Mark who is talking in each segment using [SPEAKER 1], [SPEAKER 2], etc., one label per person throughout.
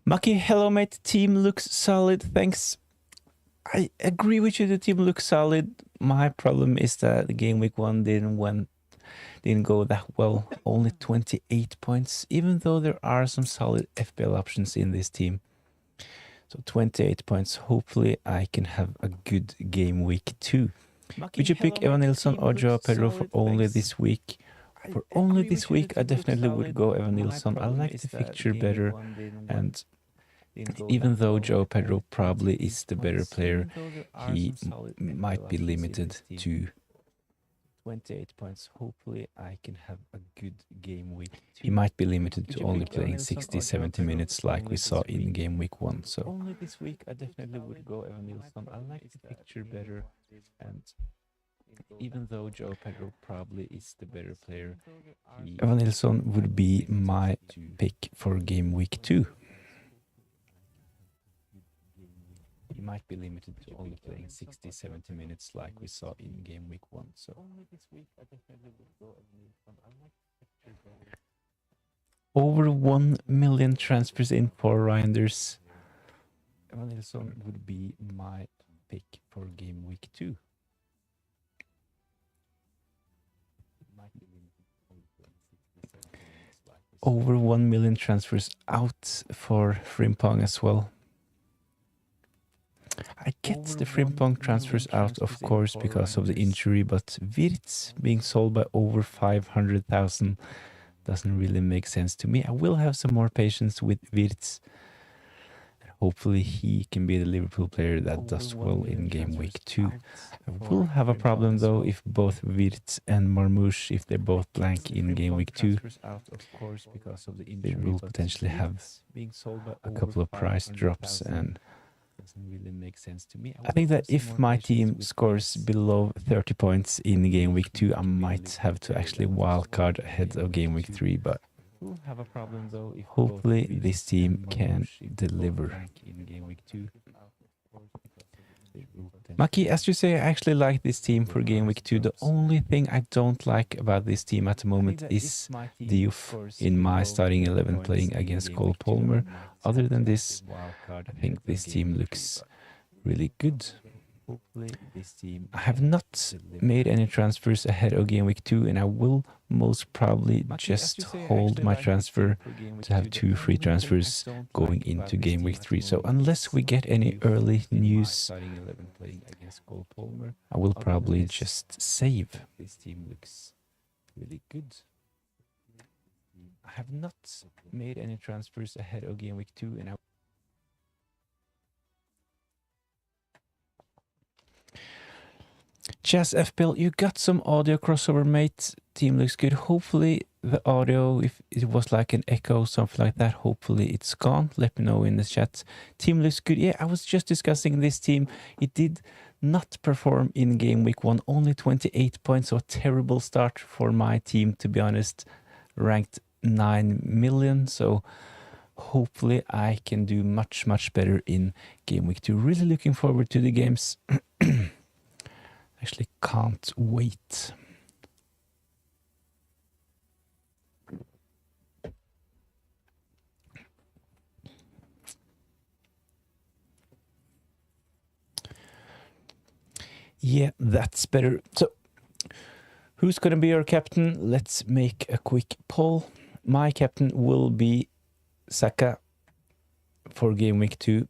[SPEAKER 1] Maki, hello mate, team looks solid, thanks. I agree with you, the team looks solid. My problem is that the game week 1 didn't go that well. Only 28 points, even though there are some solid FPL options in this team. So 28 points, hopefully I can have a good game week 2. Would you pick Evan Nilsson or Joao Pedro for only this week? For only this week, I definitely would go Evan Nilsson. I like the fixture better, and even though Joao Pedro probably is the better player, he might be limited to 28 points. Hopefully I can have a good game week 2. He might be limited to only playing 60-70 minutes like we saw in game week 1. So only this week I definitely would go Evan Nilsson. I like the picture better, and even though Joao Pedro probably is the better player, Evan Nilsson would be my pick for game week 2. He might be limited to only playing 60-70 minutes like we saw in game week 1. So only this week I definitely would go over 1 million transfers in for Reinders. Evan Nilsson would be my pick for game week 2. Over 1 million transfers out for Frimpong as well. I get the Frimpong transfers out, of course, because of the injury, but Wirtz being sold by over 500,000 doesn't really make sense to me. I will have some more patience with Wirtz. Hopefully he can be the Liverpool player that does well in game week 2. I will have a problem though if both Wirtz and Marmoush, if they're both blank in game week 2, they will potentially have a couple of price drops, and doesn't really make sense to me. I think that if my team scores below 30 points in game week 2, I might have to actually wildcard ahead of game week 3, but hopefully this team can deliver. Maki, as you say, I actually like this team for game week 2. The only thing I don't like about this team at the moment is Diouf in my starting 11 playing against Cole Palmer. Other than this, I think this team looks really good. I have not made any transfers ahead of game week 2, and I will most probably just hold my transfer to have 2 free transfers going into game week 3. So unless we get any early news, I will probably just save. This team looks really good. I have not made any transfers ahead of game week 2, and Chess FPL, you got some audio crossover, mate. Team looks good. Hopefully the audio, if it was like an echo, something like that, hopefully it's gone. Let me know in the chat. Team looks good. Yeah, I was just discussing this team. It did not perform in game week 1. Only 28 points, so a terrible start for my team, to be honest. Ranked 9 million, so hopefully I can do much, much better in game week 2. Really looking forward to the games. Actually can't wait. Yeah, that's better. So, who's going to be your captain? Let's make a quick poll. My captain will be Saka for game week 2.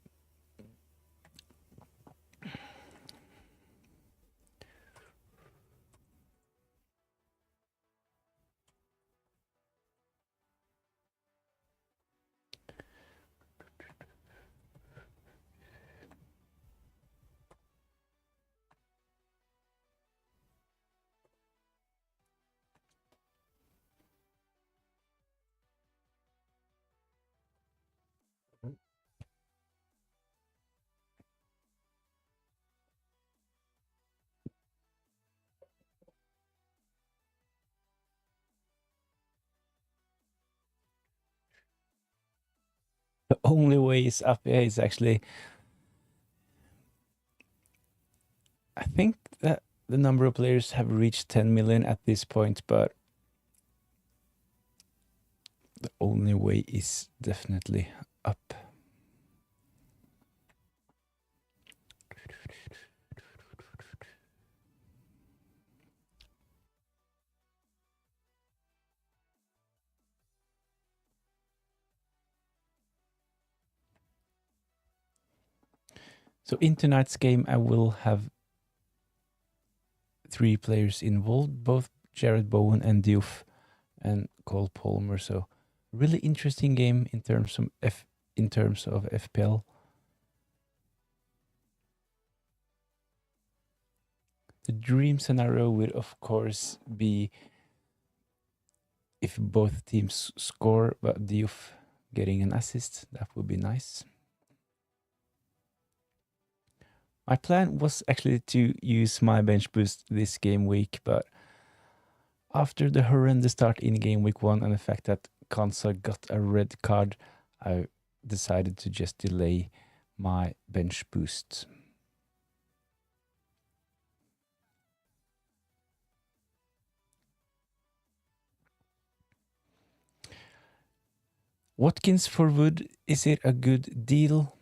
[SPEAKER 1] The only way is up is actually I think that the number of players have reached 10 million at this point, but the only way is definitely up. So in tonight's game, I will have 3 players involved, both Jared Bowen and Diouf and Cole Palmer. So really interesting game in terms of FPL. The dream scenario would of course be if both teams score, but Diouf getting an assist. That would be nice. My plan was actually to use my bench boost this game week, but after the horrendous start in game week 1 and the fact that Kansa got a red card, I decided to just delay my bench boost. Watkins for Wood, is it a good deal?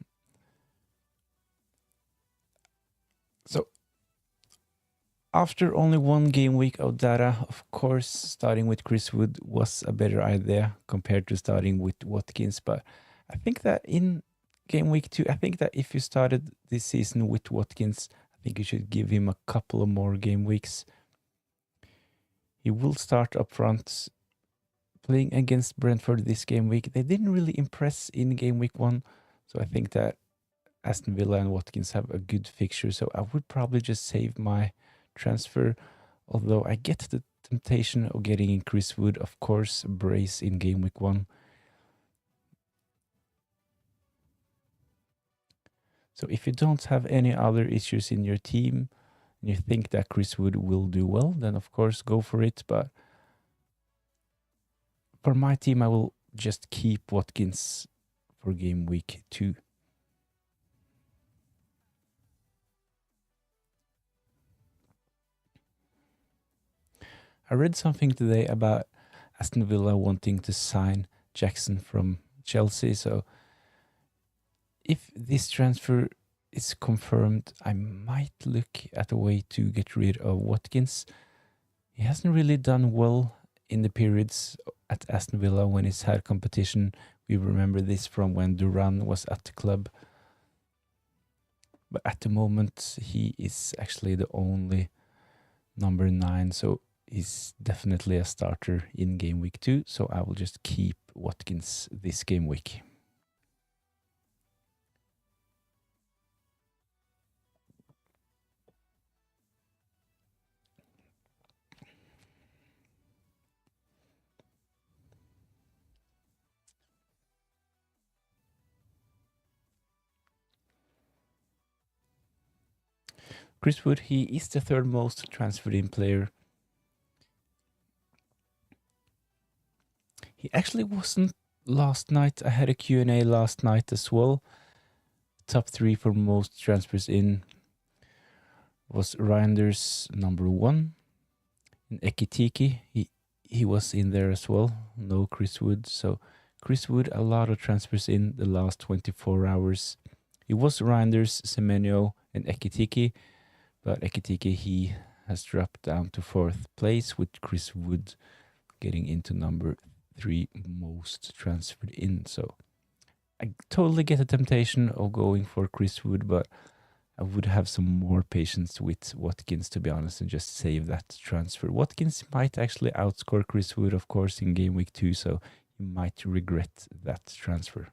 [SPEAKER 1] So after only one game week of data, of course, starting with Chris Wood was a better idea compared to starting with Watkins. But I think that in game week 2, I think that if you started this season with Watkins, I think you should give him a couple of more game weeks. He will start up front playing against Brentford this game week. They didn't really impress in game week 1, so I think that Aston Villa and Watkins have a good fixture. So I would probably just save my transfer, although I get the temptation of getting in Chris Wood, of course, brace in game week 1. So if you don't have any other issues in your team and you think that Chris Wood will do well, then of course go for it. But for my team, I will just keep Watkins for game week 2. I read something today about Aston Villa wanting to sign Jackson from Chelsea. So if this transfer is confirmed, I might look at a way to get rid of Watkins. He hasn't really done well in the periods at Aston Villa when he's had competition. We remember this from when Duran was at the club. But at the moment, he is actually the only number 9. So he's definitely a starter in game week 2. So I will just keep Watkins this game week. Chris Wood, he is the 3rd most transferred in player. He actually wasn't last night. I had a Q&A last night as well. Top 3 for most transfers in was Reinders number 1. And Ekitike, he was in there as well. No Chris Wood. So Chris Wood, a lot of transfers in the last 24 hours. It was Reinders, Semenyo, and Ekitike. But Ekitike, he has dropped down to 4th place with Chris Wood getting into number 3 most transferred in. So I totally get the temptation of going for Chris Wood, but I would have some more patience with Watkins, to be honest, and just save that transfer. Watkins might actually outscore Chris Wood, of course, in game week 2, so you might regret that transfer.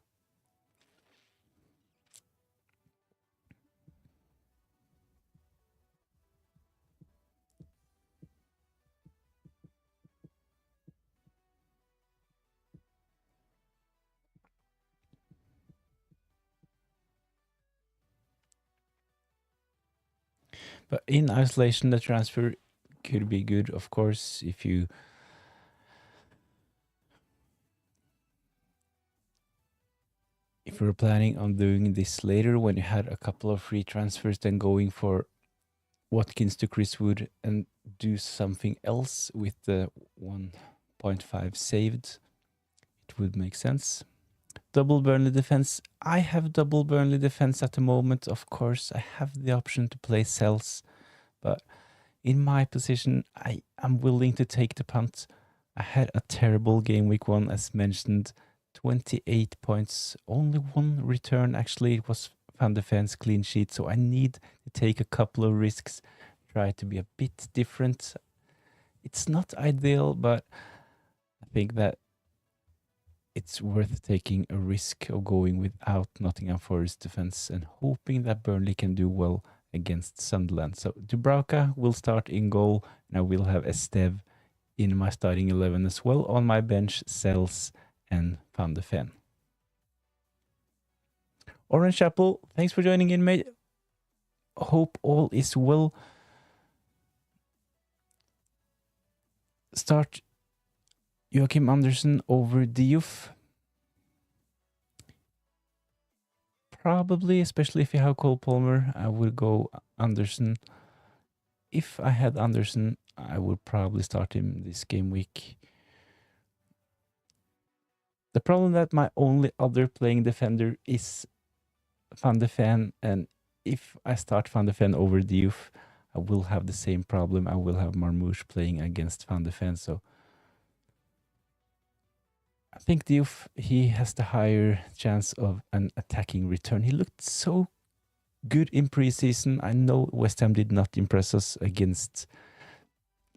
[SPEAKER 1] But in isolation, the transfer could be good, of course, if you're planning on doing this later when you had a couple of free transfers, then going for Watkins to Chris Wood and do something else with the 1.5 saved, it would make sense. Double Burnley defense. I have double Burnley defense at the moment. Of course, I have the option to play cells, but in my position, I am willing to take the punt. I had a terrible game week 1, as mentioned. 28 points, only one return. Actually, it was Van de Ven's clean sheet, so I need to take a couple of risks, try to be a bit different. It's not ideal, but I think that it's worth taking a risk of going without Nottingham Forest defense and hoping that Burnley can do well against Sunderland. So Dubravka will start in goal, and I will have Estev in my starting 11 as well. On my bench, Sells and Van de Ven. Orange Chapel, thanks for joining in, mate. Hope all is well. Start Joachim Andersen over Diouf. Probably, especially if you have Cole Palmer, I would go Andersen. If I had Andersen, I would probably start him this game week. The problem that my only other playing defender is Van de Ven, and if I start Van de Ven over Diouf, I will have the same problem. I will have Marmouche playing against Van de Ven, so I think Diouf, he has the higher chance of an attacking return. He looked so good in preseason. I know West Ham did not impress us against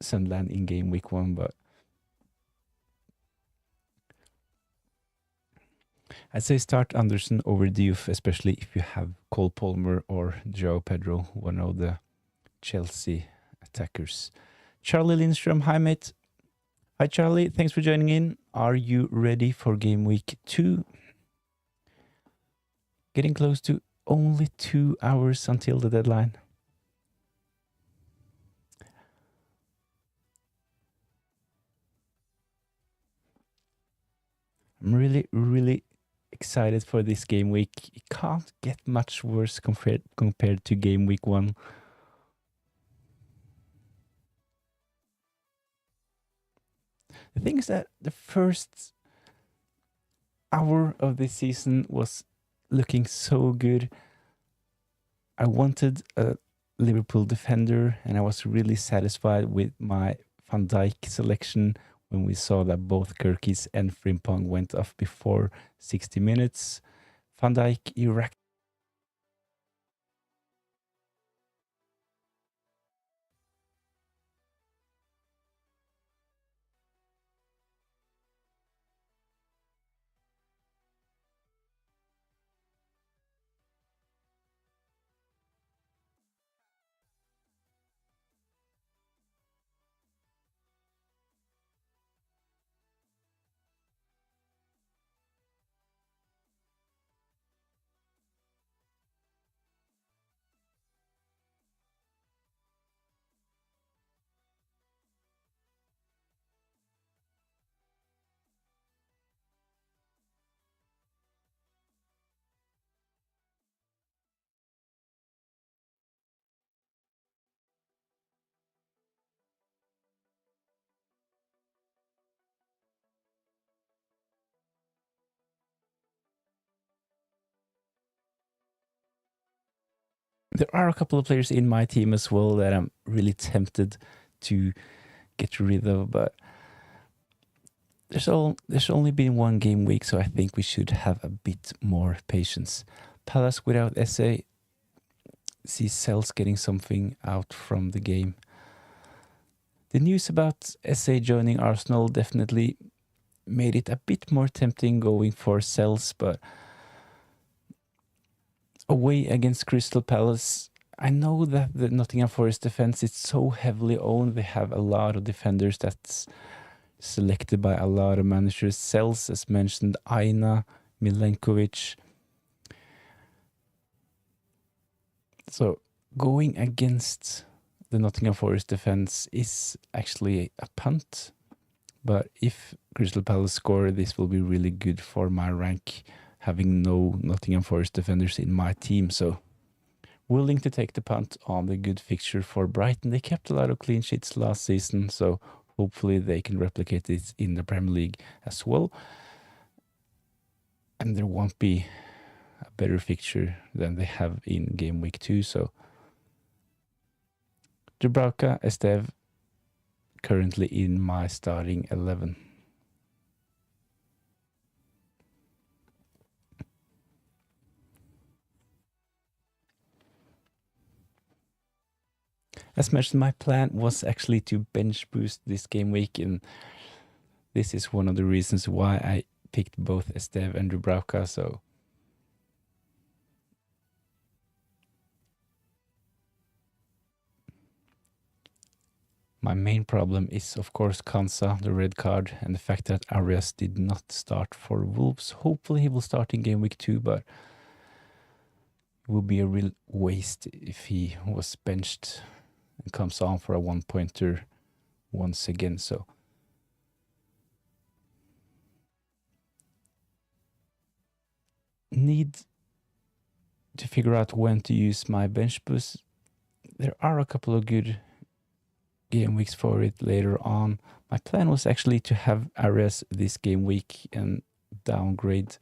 [SPEAKER 1] Sunderland in game week 1, but I'd say start Anderson over Diouf, especially if you have Cole Palmer or Joao Pedro, one of the Chelsea attackers. Charlie Lindstrom, hi mate. Hi Charlie, thanks for joining in. Are you ready for game week 2? Getting close to only 2 hours until the deadline. I'm really excited for this game week. It can't get much worse compared to game week 1. The thing is that the first hour of this season was looking so good. I wanted a Liverpool defender, and I was really satisfied with my Van Dijk selection when we saw that both Kirkis and Frimpong went off before 60 minutes. Van Dijk, Iraq. There are a couple of players in my team as well that I'm really tempted to get rid of, but there's only been one game week, so I think we should have a bit more patience. Palace without SA, see Cells getting something out from the game. The news about SA joining Arsenal definitely made it a bit more tempting going for Cells, but away against Crystal Palace, I know that the Nottingham Forest defense is so heavily owned. They have a lot of defenders that's selected by a lot of managers. Cells, as mentioned, Aina, Milenkovic. So going against the Nottingham Forest defense is actually a punt. But if Crystal Palace score, this will be really good for my rank, having no Nottingham Forest defenders in my team. So willing to take the punt on the good fixture for Brighton. They kept a lot of clean sheets last season, so hopefully they can replicate this in the Premier League as well. And there won't be a better fixture than they have in game week 2. So Dubravka, Estev, currently in my starting 11. As mentioned, my plan was actually to bench boost this game week, and this is one of the reasons why I picked both Estev and Dubravka. So my main problem is, of course, Kansa, the red card, and the fact that Arias did not start for Wolves. Hopefully he will start in game week 2, but it would be a real waste if he was benched and comes on for a one-pointer once again. So need to figure out when to use my bench boost. There are a couple of good game weeks for it later on. My plan was actually to have Arias this game week and downgrade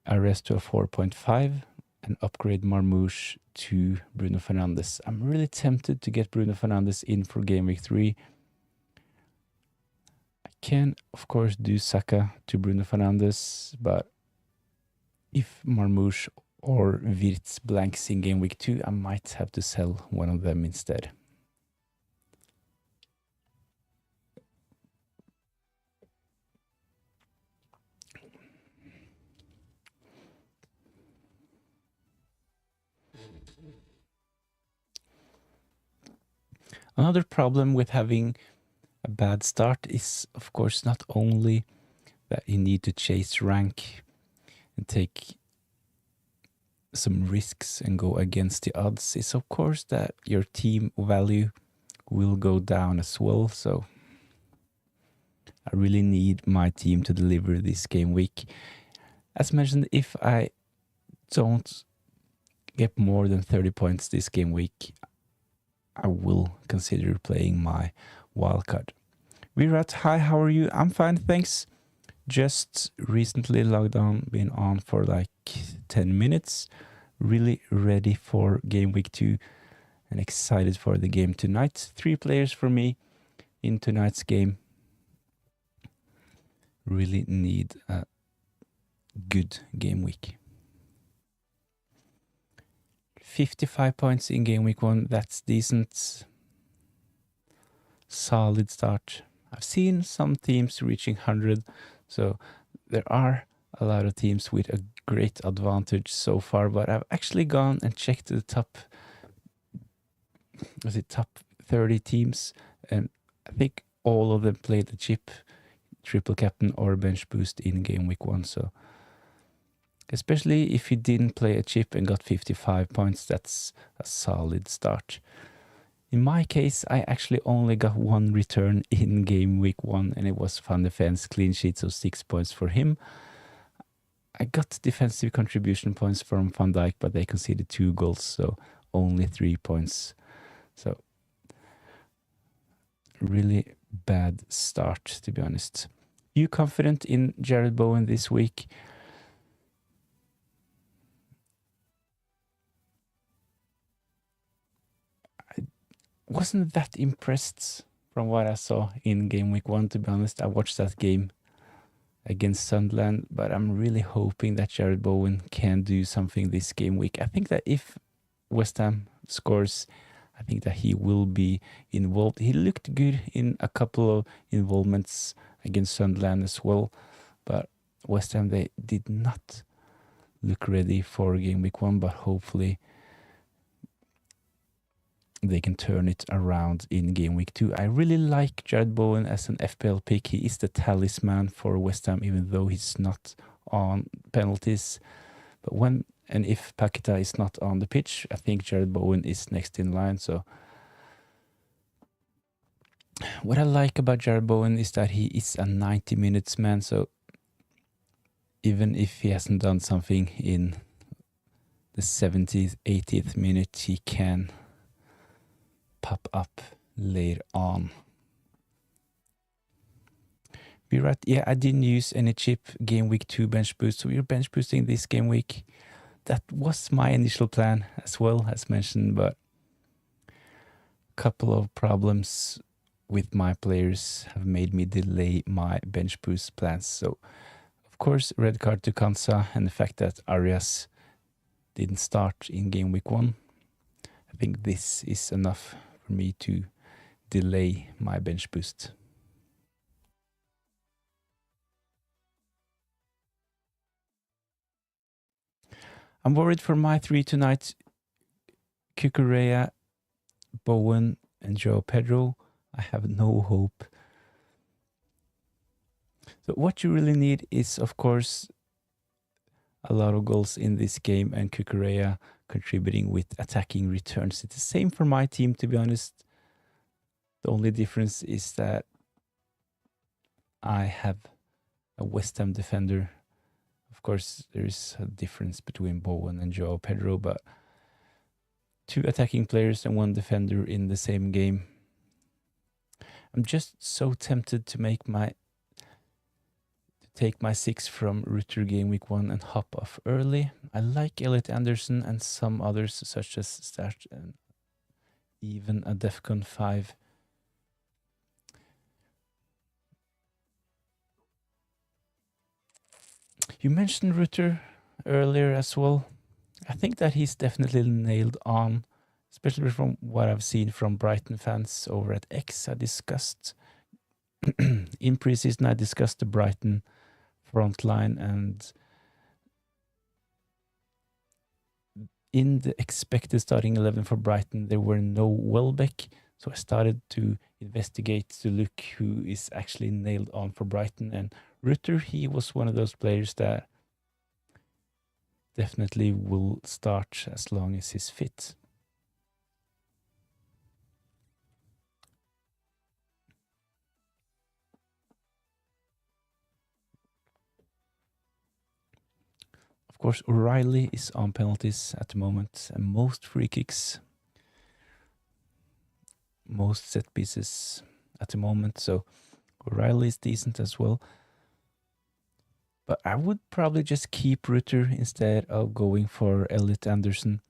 [SPEAKER 1] Arias to a 4.5 and upgrade Marmoush to Bruno Fernandes. I'm really tempted to get Bruno Fernandes in for game week 3. I can, of course, do Saka to Bruno Fernandes, but if Marmoush or Wirtz blanks in game week 2, I might have to sell one of them instead. Another problem with having a bad start is, of course, not only that you need to chase rank and take some risks and go against the odds, it's of course that your team value will go down as well. So I really need my team to deliver this game week. As mentioned, if I don't get more than 30 points this game week, I will consider playing my wildcard. Virat, hi, how are you? I'm fine, thanks. Just recently logged on, been on for like 10 minutes. Really ready for game week 2 and excited for the game tonight. 3 players for me in tonight's game. Really need a good game week. 55 points in game week 1, that's decent. Solid start. I've seen some teams reaching 100, so there are a lot of teams with a great advantage so far, but I've actually gone and checked the top 30 teams, and I think all of them played the chip, triple captain or bench boost in game week 1, so especially if you didn't play a chip and got 55 points, that's a solid start. In my case, I actually only got 1 return in game week 1, and it was Van de Ven's clean sheet, so 6 points for him. I got defensive contribution points from Van Dijk, but they conceded 2 goals, so only 3 points. So really bad start, to be honest. You confident in Jared Bowen this week? Wasn't that impressed from what I saw in game week 1, to be honest. I watched that game against Sunderland, but I'm really hoping that Jared Bowen can do something this game week. I think that if West Ham scores, I think that he will be involved. He looked good in a couple of involvements against Sunderland as well, but West Ham, they did not look ready for game week 1, but hopefully they can turn it around in game week 2. I really like Jared Bowen as an FPL pick. He is the talisman for West Ham, even though he's not on penalties. But when and if Paqueta is not on the pitch, I think Jared Bowen is next in line. So what I like about Jared Bowen is that he is a 90 minutes man. So even if he hasn't done something in the 70th, 80th minute, he can pop up later on. Be right. Yeah, I didn't use any cheap game week 2 bench boost, so we're bench boosting this game week. That was my initial plan as well, as mentioned, but a couple of problems with my players have made me delay my bench boost plans. So, of course, red card to Kansa and the fact that Arias didn't start in game week 1. I think this is enough for me to delay my bench boost. I'm worried for my 3 tonight. Cucurella, Bowen, and Joe Pedro. I have no hope. So what you really need is, of course, a lot of goals in this game, and Cucurella contributing with attacking returns. It's the same for my team, to be honest. The only difference is that I have a West Ham defender. Of course, there is a difference between Bowen and Joao Pedro, but 2 attacking players and 1 defender in the same game. I'm just so tempted to take my 6 from Rutter game week 1 and hop off early. I like Elliot Anderson and some others such as Start and even a Defcon 5. You mentioned Rutter earlier as well. I think that he's definitely nailed on, especially from what I've seen from Brighton fans over at X. I discussed in preseason, I discussed the Brighton front line, and in the expected starting 11 for Brighton, there were no Welbeck. So I started to investigate to look who is actually nailed on for Brighton. And Rutter, he was one of those players that definitely will start as long as he's fit. Of course, O'Reilly is on penalties at the moment, and most free kicks, most set pieces at the moment. So O'Reilly is decent as well. But I would probably just keep Rutter instead of going for Elliot Anderson.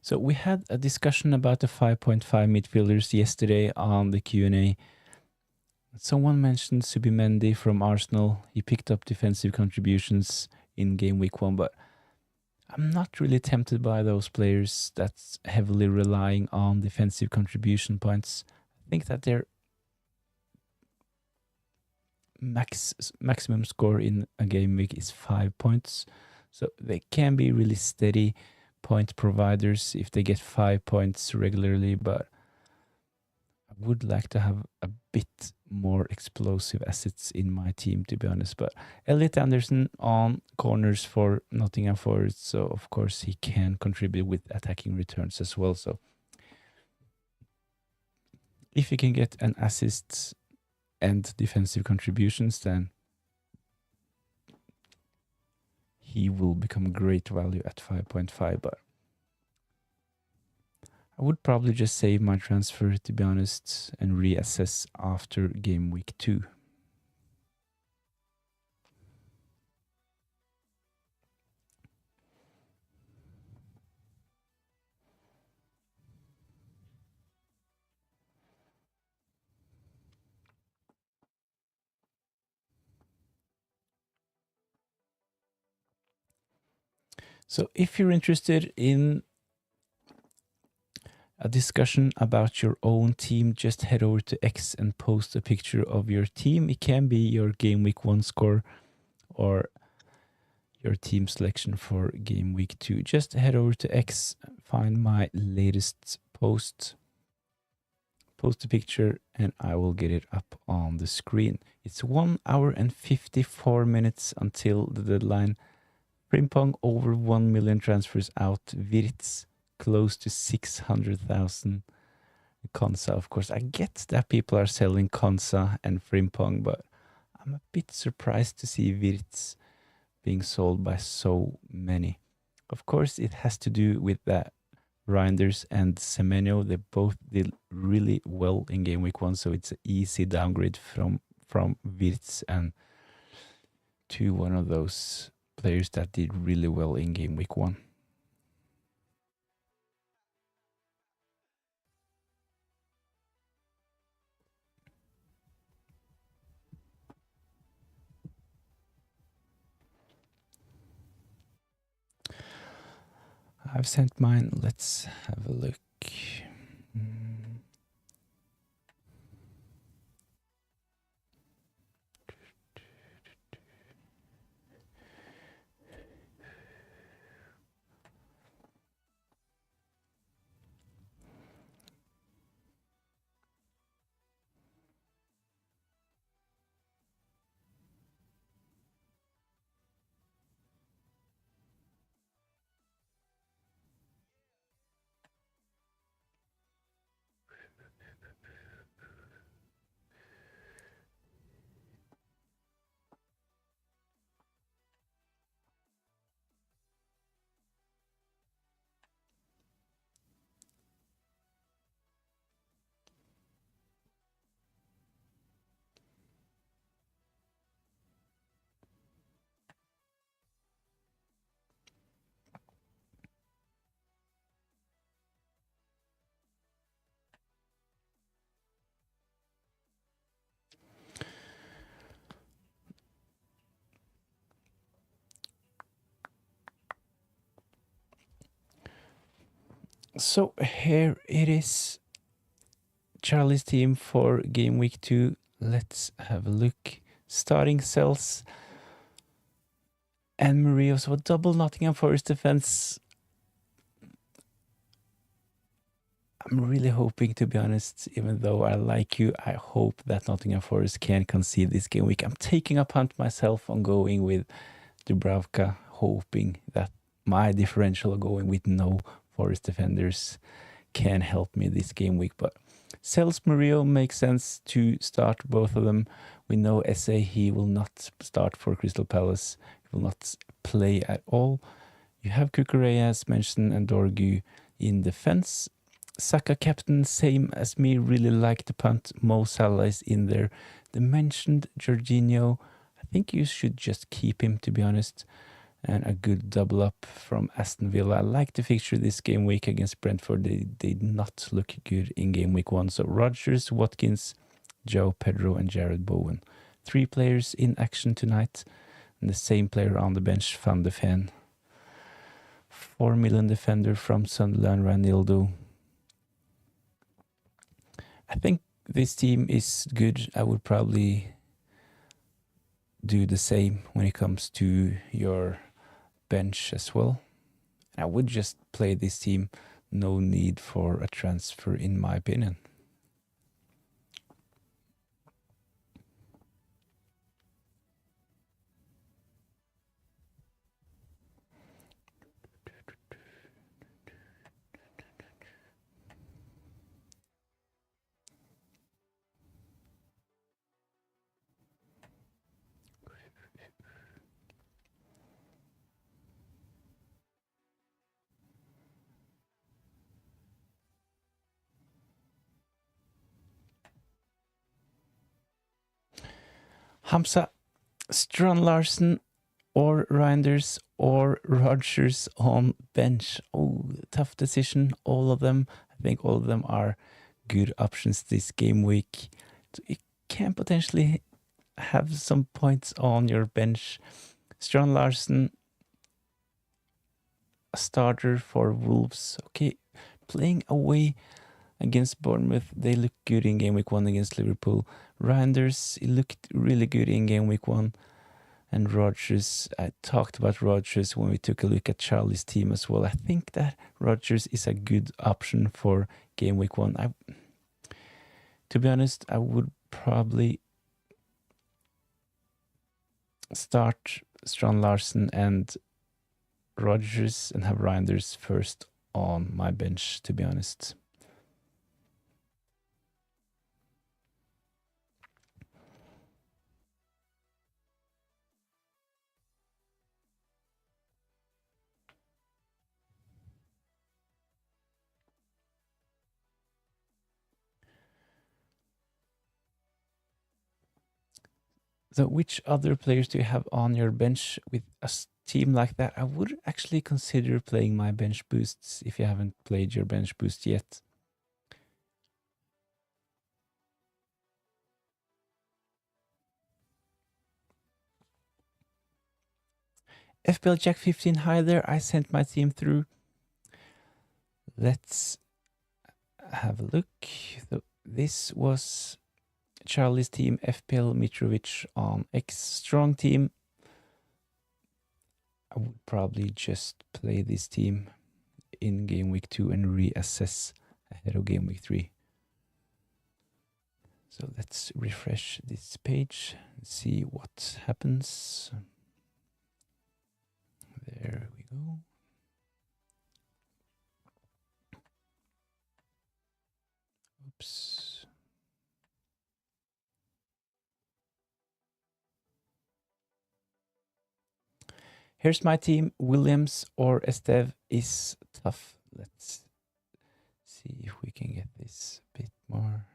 [SPEAKER 1] So we had a discussion about the 5.5 midfielders yesterday on the Q&A. Someone mentioned Subimendi from Arsenal. He picked up defensive contributions in game week 1, but I'm not really tempted by those players that's heavily relying on defensive contribution points. I think that their maximum score in a game week is 5 points. So they can be really steady point providers if they get 5 points regularly, but I would like to have a bit more explosive assets in my team, to be honest. But Elliot Anderson on corners for Nottingham Forest, so of course he can contribute with attacking returns as well. So if he can get an assist and defensive contributions, then he will become great value at 5.5. But I would probably just save my transfer, to be honest, and reassess after game week 2. So if you're interested in a discussion about your own team, just head over to X and post a picture of your team. It can be your game week 1 score or your team selection for game week 2. Just head over to X, find my latest post, post a picture, and I will get it up on the screen. It's 1 hour and 54 minutes until the deadline. Frimpong over 1 million transfers out. Wirtz close to 600,000. Konsa, of course. I get that people are selling Konsa and Frimpong, but I'm a bit surprised to see Wirtz being sold by so many. Of course, it has to do with that Reinders and Semenyo. They both did really well in game week 1, so it's an easy downgrade from Wirtz and to one of those players that did really well in game week 1. I've sent mine. Let's have a look. So here it is. Charlie's team for game week 2. Let's have a look. Starting cells and Mario. So a double Nottingham Forest defense. I'm really hoping, to be honest, even though I like you, I hope that Nottingham Forest can concede this game week. I'm taking a punt myself on going with Dubravka, hoping that my differential going with no Forest defenders can help me this game week. But Cells Murillo makes sense to start both of them. We know SA, he will not start for Crystal Palace. He will not play at all. You have Kukureya, as mentioned, and Dorgu in defense. Saka captain, same as me, really like the punt. Mo Salah is in there. The mentioned Jorginho, I think you should just keep him, to be honest. And a good double up from Aston Villa. I like the fixture this game week against Brentford. They did not look good in game week 1. So Rodgers, Watkins, Joe Pedro, and Jared Bowen. 3 players in action tonight. And the same player on the bench, Van de Ven. 4 million defender from Sunderland, Ranildo. I think this team is good. I would probably do the same when it comes to your bench as well. I would just play this team. No need for a transfer, in my opinion. Hamza, Strand Larsen, or Reinders, or Rodgers on bench. Oh, tough decision. All of them. I think all of them are good options this game week. So you can potentially have some points on your bench. Strand Larsen, a starter for Wolves. Okay, playing away against Bournemouth, they look good in game week 1 against Liverpool. Reinders, he looked really good in game week 1. And Rodgers, I talked about Rodgers when we took a look at Charlie's team as well. I think that Rodgers is a good option for game week 1. To be honest, I would probably start Strand Larsen and Rodgers and have Reinders first on my bench, to be honest. So which other players do you have on your bench with a team like that? I would actually consider playing my bench boosts if you haven't played your bench boost yet. FPL Jack 15, hi there. I sent my team through. Let's have a look. So this was Charlie's team, FPL Mitrovic on X. Strong team. I would probably just play this team in game week 2 and reassess ahead of game week 3. So let's refresh this page and see what happens. There we go. Oops. Here's my team. Williams or Esteve is tough. Let's see if we can get this a bit more.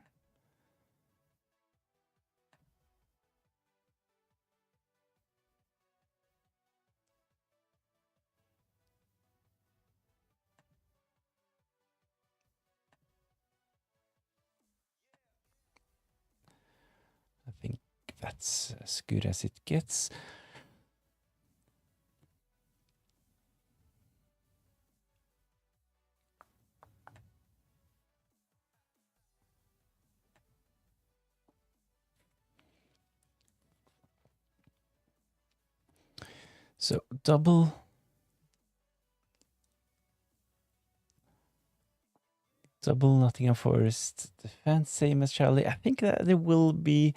[SPEAKER 1] I think that's as good as it gets. So double Nottingham Forest defense, same as Charlie. I think that there will be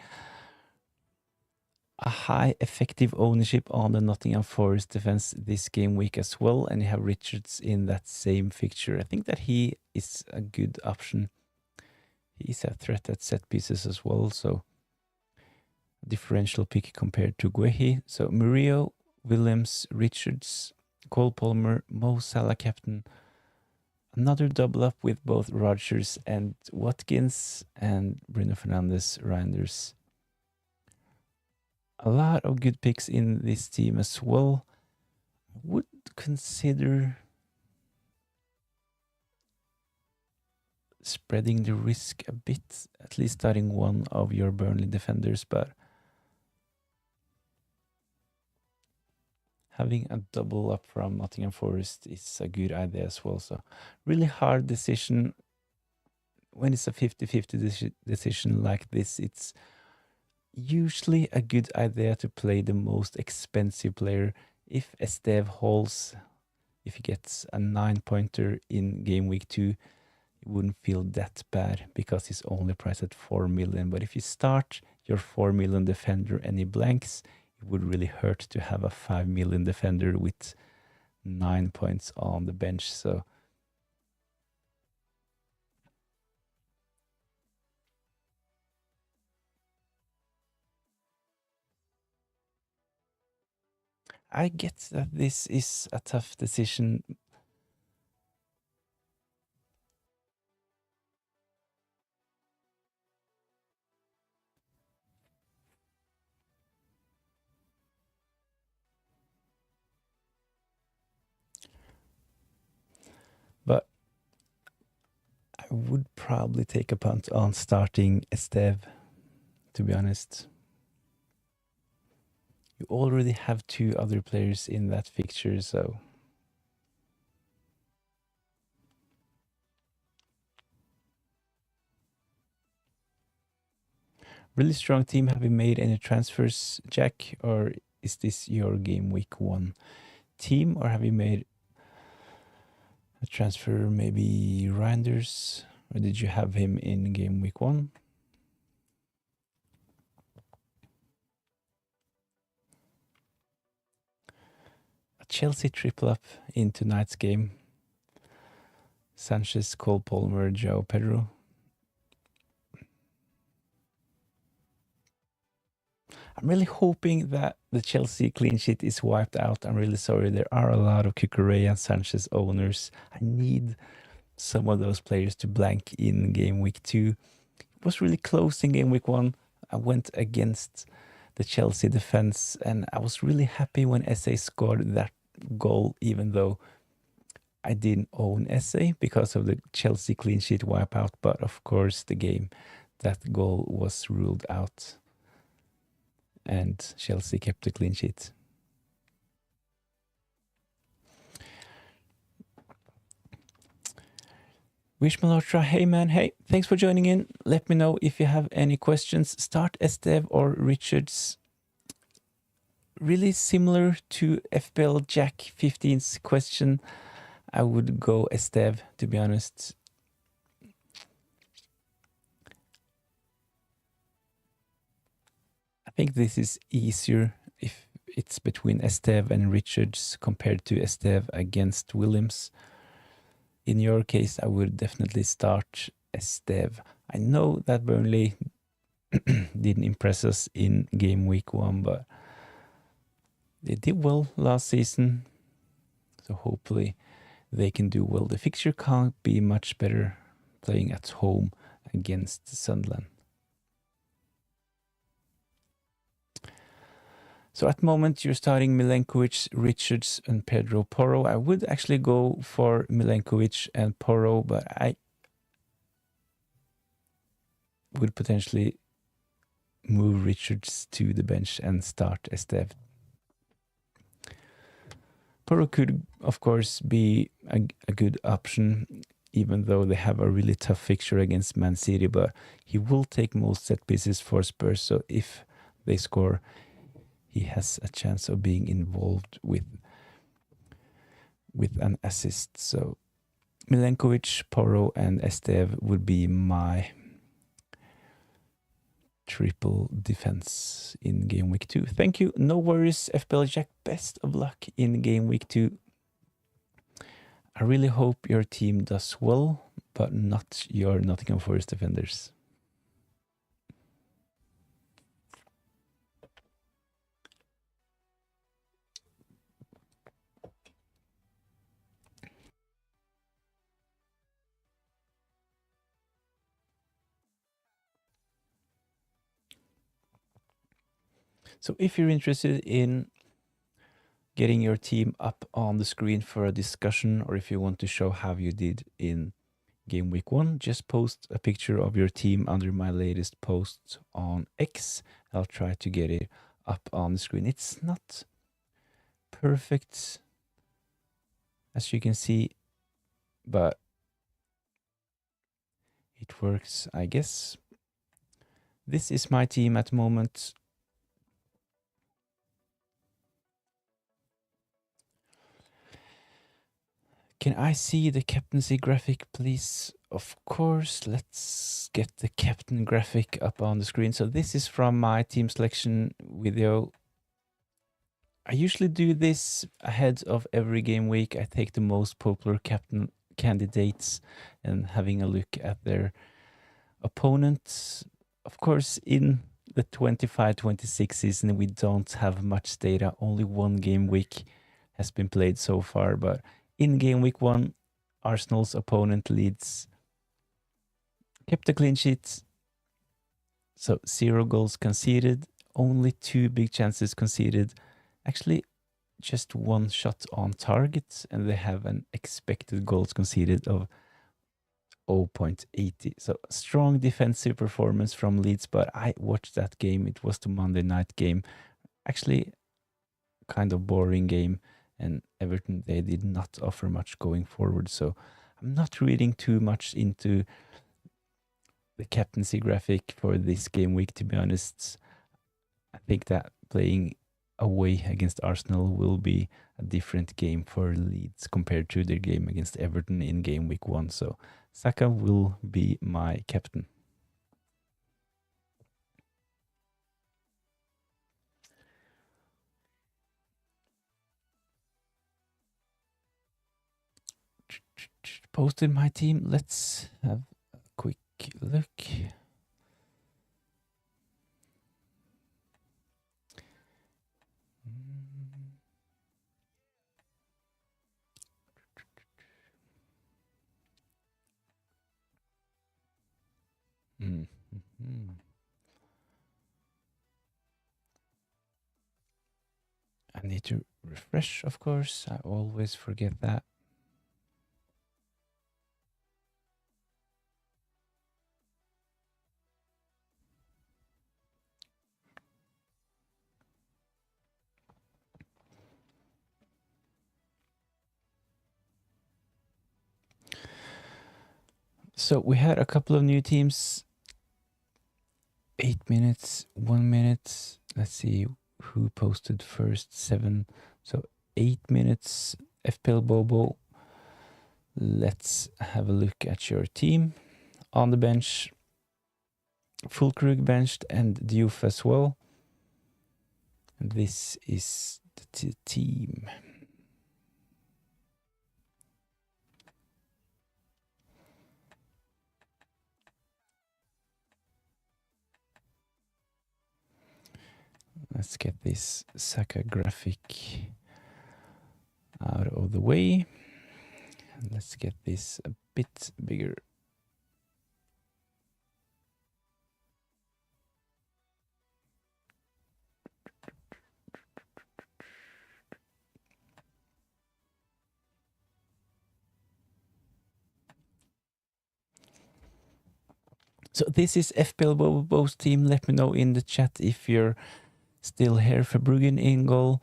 [SPEAKER 1] a high effective ownership on the Nottingham Forest defense this game week as well, and you have Richards in that same fixture. I think that he is a good option. He is a threat at set pieces as well, so differential pick compared to Guehi. So Murillo, Williams, Richards, Cole Palmer, Mo Salah captain. Another double up with both Rodgers and Watkins, and Bruno Fernandes, Reinders. A lot of good picks in this team as well. Would consider spreading the risk a bit, at least starting one of your Burnley defenders, but having a double up from Nottingham Forest is a good idea as well. So really hard decision. When it's a 50-50 decision like this, it's usually a good idea to play the most expensive player. If Esteve holds, if he gets a 9-pointer in game week 2, it wouldn't feel that bad because he's only priced at 4 million. But if you start your 4 million defender and he blanks, it would really hurt to have a 5 million defender with 9 points on the bench. So I get that this is a tough decision. But I would probably take a punt on starting Esteve, to be honest. You already have 2 other players in that fixture, so really strong team. Have you made any transfers, Jack, or is this your game week 1 team, or have you made a transfer, maybe Reinders, or did you have him in game week 1? A Chelsea triple up in tonight's game. Sanchez, Cole Palmer, João Pedro. I'm really hoping that the Chelsea clean sheet is wiped out. I'm really sorry. There are a lot of Cucurella and Sanchez owners. I need some of those players to blank in game week 2. It was really close in game week 1. I went against the Chelsea defense, and I was really happy when SA scored that goal, even though I didn't own SA because of the Chelsea clean sheet wipeout. But of course, the game, that goal was ruled out, and Chelsea kept the clean sheet. Wish Malhotra, hey man, hey, thanks for joining in. Let me know if you have any questions. Start Estev or Richards. Really similar to FPL Jack 15's question. I would go Estev, to be honest. I think this is easier if it's between Estev and Richards compared to Estev against Williams. In your case, I would definitely start Estev. I know that Burnley didn't impress us in game week 1, but they did well last season. So hopefully they can do well. The fixture can't be much better playing at home against Sunderland. So at the moment, you're starting Milenkovic, Richards, and Pedro Porro. I would actually go for Milenkovic and Porro, but I would potentially move Richards to the bench and start Estev. Porro could, of course, be a good option, even though they have a really tough fixture against Man City, but he will take most set pieces for Spurs, so if they score, he has a chance of being involved with an assist. So Milenkovic, Porro, and Estev would be my triple defense in game week 2. Thank you. No worries, FPL Jack. Best of luck in game week 2. I really hope your team does well, but not your Nottingham Forest defenders. So if you're interested in getting your team up on the screen for a discussion, or if you want to show how you did in game week 1, just post a picture of your team under my latest post on X. I'll try to get it up on the screen. It's not perfect, as you can see, but it works, I guess. This is my team at the moment. Can I see the captaincy graphic, please? Of course, let's get the captain graphic up on the screen. So this is from my team selection video. I usually do this ahead of every game week. I take the most popular captain candidates and having a look at their opponents. Of course, in the 25-26 season, we don't have much data. Only one game week has been played so far, but in game week 1, Arsenal's opponent Leeds kept a clean sheet. So 0 goals conceded, only 2 big chances conceded. Actually, just 1 shot on target, and they have an expected goals conceded of 0.80. So strong defensive performance from Leeds, but I watched that game. It was the Monday night game. Actually, kind of boring game, and Everton, they did not offer much going forward. So I'm not reading too much into the captaincy graphic for this game week, to be honest. I think that playing away against Arsenal will be a different game for Leeds compared to their game against Everton in game week 1. So Saka will be my captain. Posted my team. Let's have a quick look. need to refresh, of course. I always forget that. So we had a couple of new teams. 8 minutes, 1 minute. Let's see who posted first. 7. So 8 minutes. FPL Bobo. Let's have a look at your team. On the bench, Fulkrug benched and Diouf as well. And this is the team. Let's get this Saka graphic out of the way. And let's get this a bit bigger. So this is FPL Bobo's team. Let me know in the chat if you're still here. Verbruggen in goal,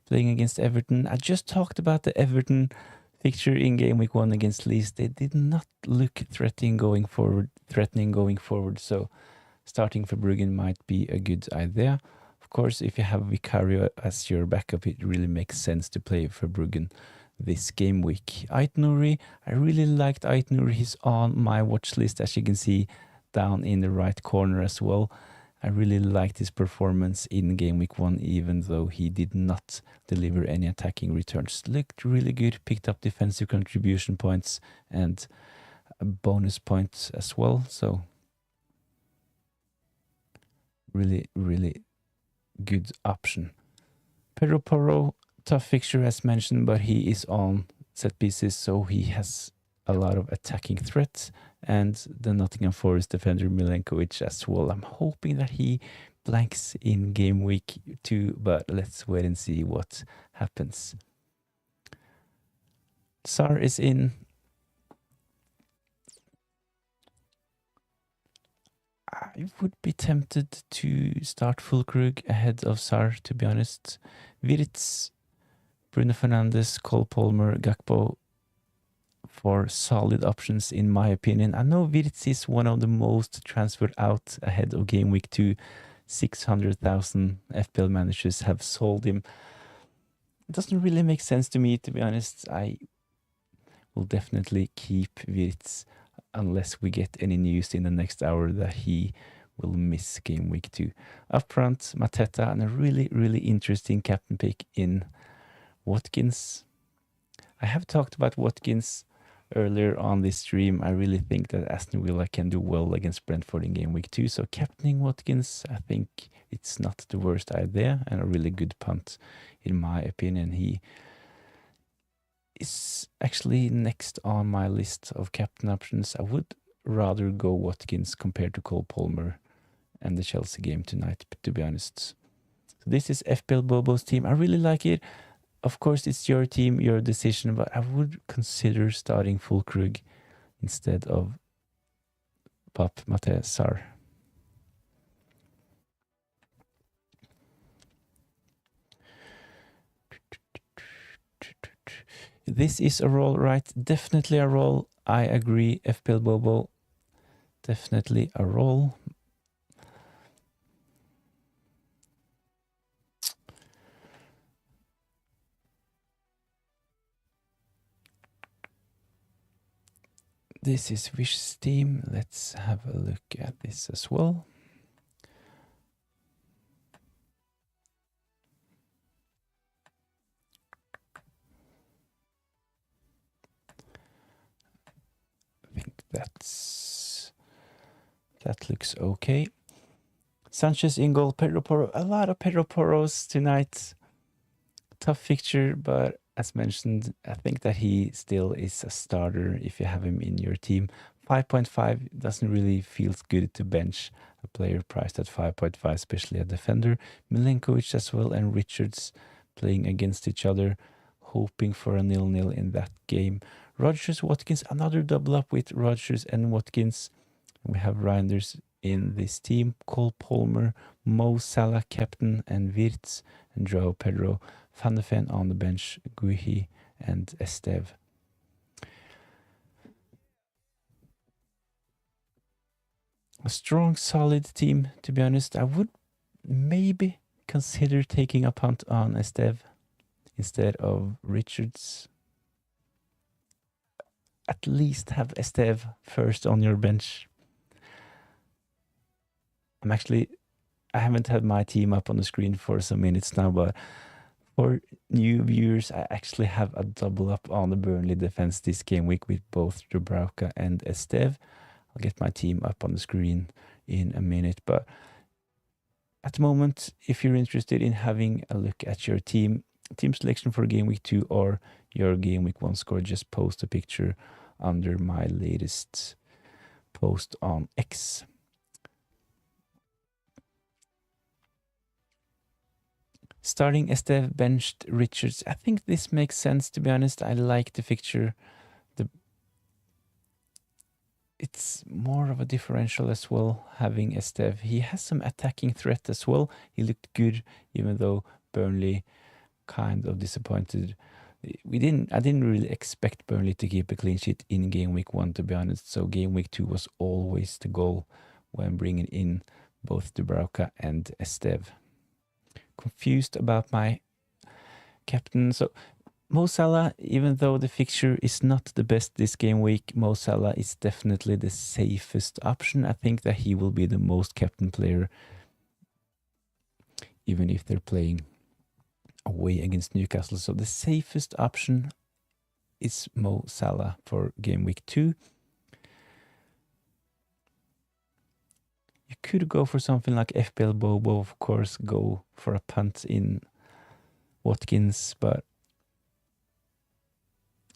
[SPEAKER 1] playing against Everton. I just talked about the Everton fixture in game week 1 against Leeds. They did not look threatening going forward. So starting Verbruggen might be a good idea. Of course, if you have Vicario as your backup, it really makes sense to play Verbruggen this game week. Ait Nouri, I really liked Ait Nouri. He's on my watch list, as you can see down in the right corner as well. I really liked his performance in game week 1, even though he did not deliver any attacking returns. Looked really good, picked up defensive contribution points and a bonus points as well. So really, really good option. Pedro Porro, tough fixture as mentioned, but he is on set pieces, so he has a lot of attacking threats. And the Nottingham Forest defender Milenkovic as well. I'm hoping that he blanks in game week 2, but let's wait and see what happens. Sar is in. I would be tempted to start Fulkrug ahead of Sar, to be honest. Wirtz, Bruno Fernandes, Cole Palmer, Gakpo for solid options in my opinion. I know Wirtz is one of the most transferred out ahead of game week 2. 600,000 FPL managers have sold him. It doesn't really make sense to me, to be honest. I will definitely keep Wirtz unless we get any news in the next hour that he will miss game week 2. Up front, Mateta, and a really, really interesting captain pick in Watkins. I have talked about Watkins earlier on this stream. I really think that Aston Villa can do well against Brentford in game week 2. So captaining Watkins, I think it's not the worst idea and a really good punt in my opinion. He is actually next on my list of captain options. I would rather go Watkins compared to Cole Palmer and the Chelsea game tonight, to be honest. So this is FPL Bobo's team. I really like it. Of course, it's your team, your decision, but I would consider starting Fulkrug instead of Pap Mate Sar. This is a roll, right? Definitely a roll. I agree, FPL Bobo. Definitely a roll. This is Wish's team. Let's have a look at this as well. I think that looks okay. Sanchez in goal, Pedro Porro. A lot of Pedro Porros tonight. Tough fixture, but as mentioned, I think that he still is a starter if you have him in your team. 5.5 doesn't really feel good to bench a player priced at 5.5, especially a defender. Milenkovic as well and Richards playing against each other, hoping for a 0-0 in that game. Rodgers, Watkins, another double up with Rodgers and Watkins. We have Reinders in this team. Cole Palmer, Mo Salah captain, and Wirtz, and Joao Pedro, Van de Ven on the bench, Guihi, and Esteve. A strong, solid team, to be honest. I would maybe consider taking a punt on Esteve instead of Richards. At least have Esteve first on your bench. I haven't had my team up on the screen for some minutes now, but for new viewers, I actually have a double up on the Burnley defense this game week with both Dubravka and Esteve. I'll get my team up on the screen in a minute, but at the moment, if you're interested in having a look at your team selection for game week 2 or your game week 1 score, just post a picture under my latest post on X. Starting Esteve, benched Richards. I think this makes sense, to be honest. I like the fixture. It's more of a differential as well, having Esteve. He has some attacking threat as well. He looked good, even though Burnley kind of disappointed. I didn't really expect Burnley to keep a clean sheet in game week 1, to be honest. So game week 2 was always the goal when bringing in both Dubravka and Esteve. Confused about my captain. So Mo Salah, even though the fixture is not the best this game week, Mo Salah is definitely the safest option. I think that he will be the most captain player, even if they're playing away against Newcastle. So the safest option is Mo Salah for game week 2. You could go for something like FPL Bobo, of course, go for a punt in Watkins, but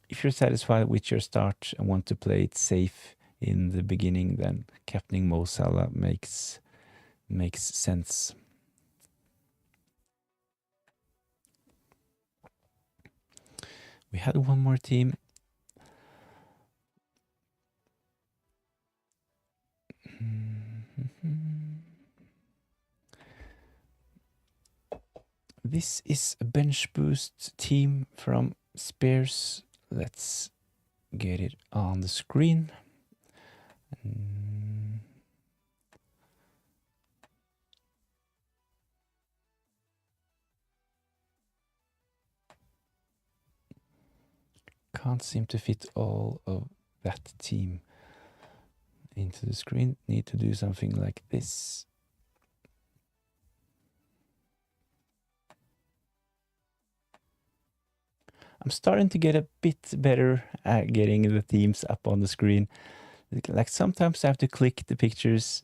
[SPEAKER 1] if you're satisfied with your start and want to play it safe in the beginning, then captaining Mo Salah makes sense. We had one more team. This is a bench boost team from Spears. Let's get it on the screen. Can't seem to fit all of that team into the screen. Need to do something like this. I'm starting to get a bit better at getting the themes up on the screen. Like sometimes I have to click the pictures,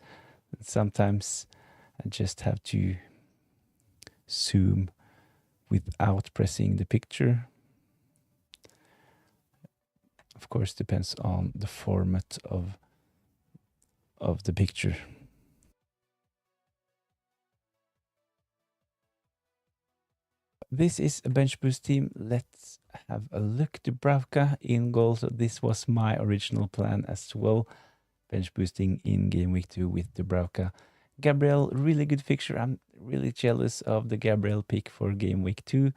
[SPEAKER 1] and sometimes I just have to zoom without pressing the picture. Of course, depends on the format of the picture. This is a bench boost team. Let's have a look. Dubravka in goal. So this was my original plan as well. Bench boosting in game week 2 with Dubravka. Gabriel, really good fixture. I'm really jealous of the Gabriel pick for game week 2.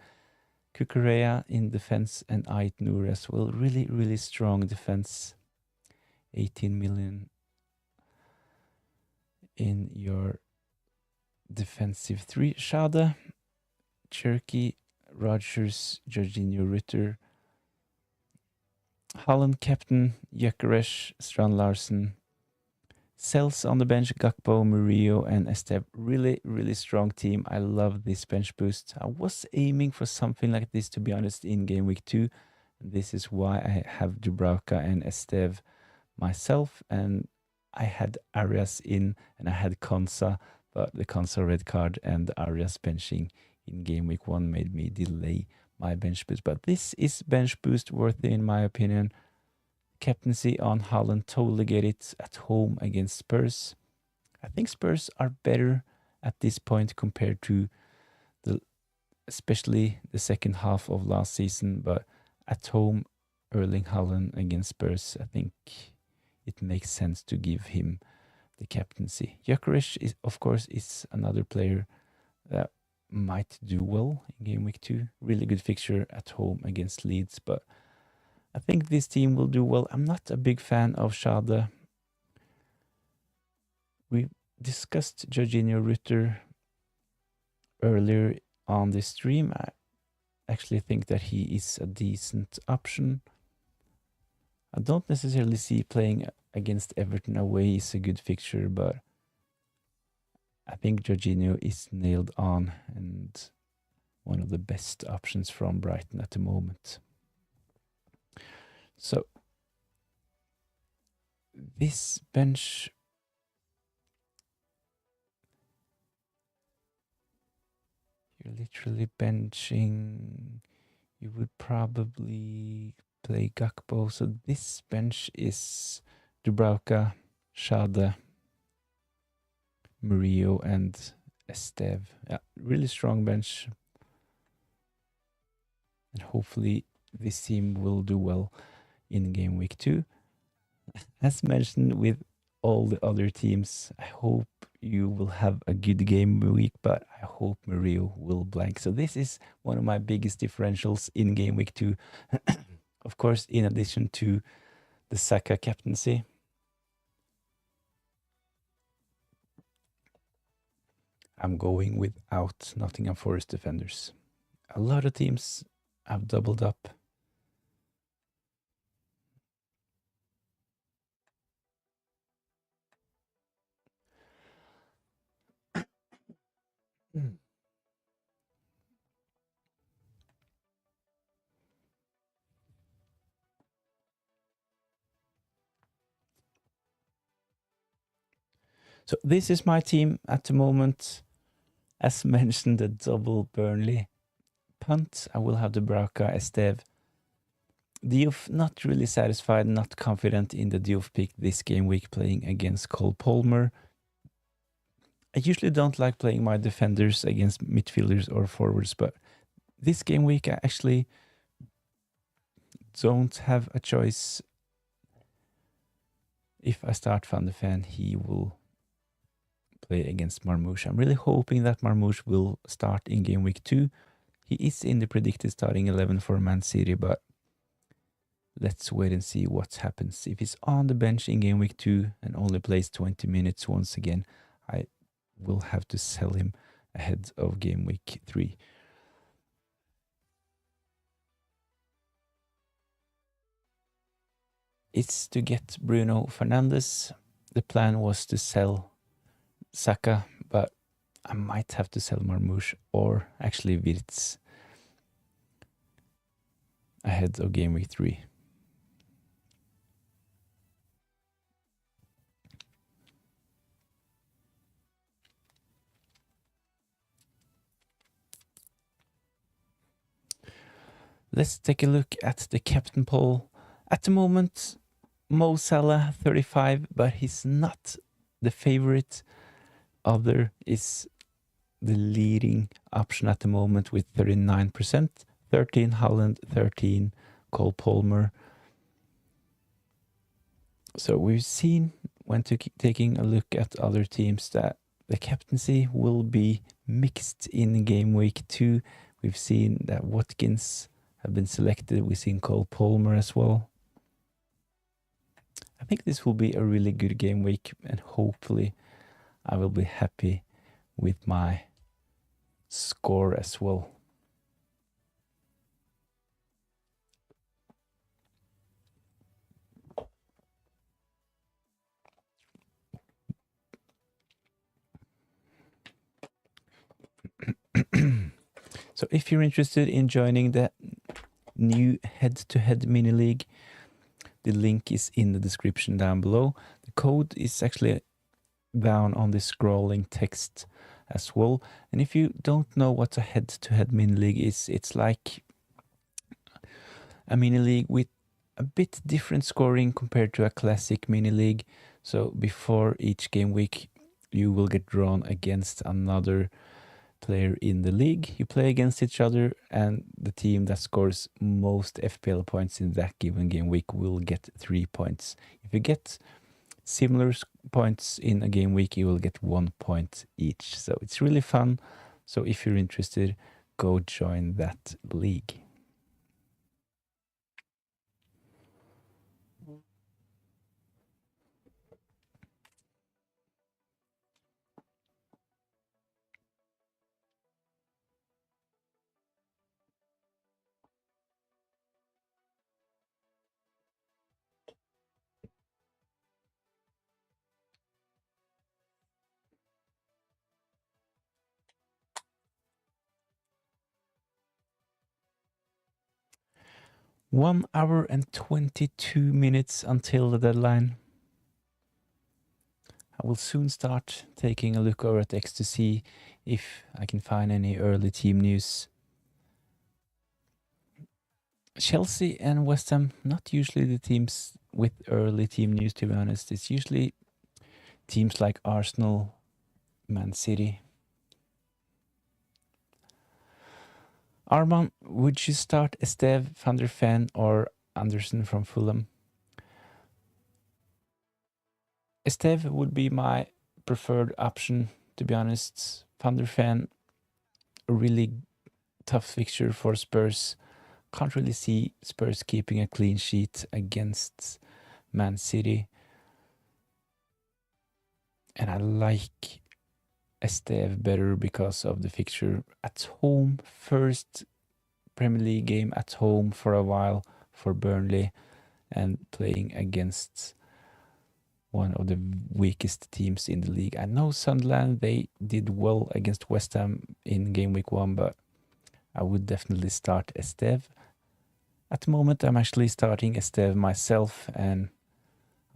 [SPEAKER 1] Kukurea in defense and Ait Noor as well. Really, really strong defense. 18 million in your defensive 3. Shada, Cherky, Rodgers, Jorginho Ritter, Holland captain, Gyökeres, Strand Larsen, Cells on the bench, Gakpo, Murillo, and Esteve. Really, really strong team. I love this bench boost. I was aiming for something like this, to be honest, in game week 2. This is why I have Dubravka and Esteve myself, and I had Arias in, and I had Konsa, but the Konsa red card and Arias benching in game week 1 made me delay my bench boost. But this is bench boost worthy, in my opinion. Captaincy on Haaland, totally get it at home against Spurs. I think Spurs are better at this point compared to especially the second half of last season, but at home, Erling Haaland against Spurs, I think it makes sense to give him the captaincy. Gyökeres is, of course, is another player that might do well in game week 2. Really good fixture at home against Leeds, but I think this team will do well. I'm not a big fan of Schade. We discussed Jorginho Rutter earlier on this stream. I actually think that he is a decent option. I don't necessarily see playing against Everton away is a good fixture, but I think Jorginho is nailed on and one of the best options from Brighton at the moment. So this bench, you're literally benching, you would probably play Gakpo. So this bench is Dubravka, Schade, Murillo and Esteve. Yeah, really strong bench. And hopefully this team will do well in game week 2. As mentioned with all the other teams, I hope you will have a good game week, but I hope Murillo will blank. So this is one of my biggest differentials in game week 2. Of course, in addition to the Saka captaincy. I'm going without Nottingham Forest defenders. A lot of teams have doubled up. So this is my team at the moment. As mentioned, the double Burnley punt. I will have the Brauca Esteve. Diouf not really satisfied, not confident in the Diouf pick this game week playing against Cole Palmer. I usually don't like playing my defenders against midfielders or forwards, but this game week I actually don't have a choice. If I start Van de Ven, he will play against Marmoush. I'm really hoping that Marmoush will start in game week 2. He is in the predicted starting 11 for Man City, but let's wait and see what happens. If he's on the bench in game week 2 and only plays 20 minutes once again, I will have to sell him ahead of game week 3. It's to get Bruno Fernandes. The plan was to sell Saka, but I might have to sell Marmoush or actually Wirtz ahead of game week 3. Let's take a look at the captain poll. At the moment, Mo Salah 35, but he's not the favorite. Other is the leading option at the moment with 39%. 13 Haaland, 13 Cole Palmer. So we've seen when taking a look at other teams that the captaincy will be mixed in game week 2. We've seen that Watkins have been selected. We've seen Cole Palmer as well. I think this will be a really good game week, and hopefully I will be happy with my score as well. So if you're interested in joining the new head-to-head mini league, the link is in the description down below. The code is actually down on the scrolling text as well. And if you don't know what a head-to-head mini league is, it's like a mini league with a bit different scoring compared to a classic mini league. So before each game week, you will get drawn against another player in the league. You play against each other, and the team that scores most FPL points in that given game week will get 3 points. If you get similar points in a game week, you will get 1 point each. So it's really fun. So if you're interested, go join that league. One hour and 22 minutes until the deadline. I will soon start taking a look over at X to see if I can find any early team news. Chelsea and West Ham, not usually the teams with early team news, to be honest. It's usually teams like Arsenal, Man City. Arman, would you start Esteve, Van der Ven, or Anderson from Fulham? Esteve would be my preferred option, to be honest. Van der Ven, a really tough fixture for Spurs. Can't really see Spurs keeping a clean sheet against Man City. And I like Esteve better because of the fixture at home. First Premier League game at home for a while for Burnley, and playing against one of the weakest teams in the league. I know Sunderland, they did well against West Ham in game week 1, but I would definitely start Esteve. At the moment, I'm actually starting Esteve myself, and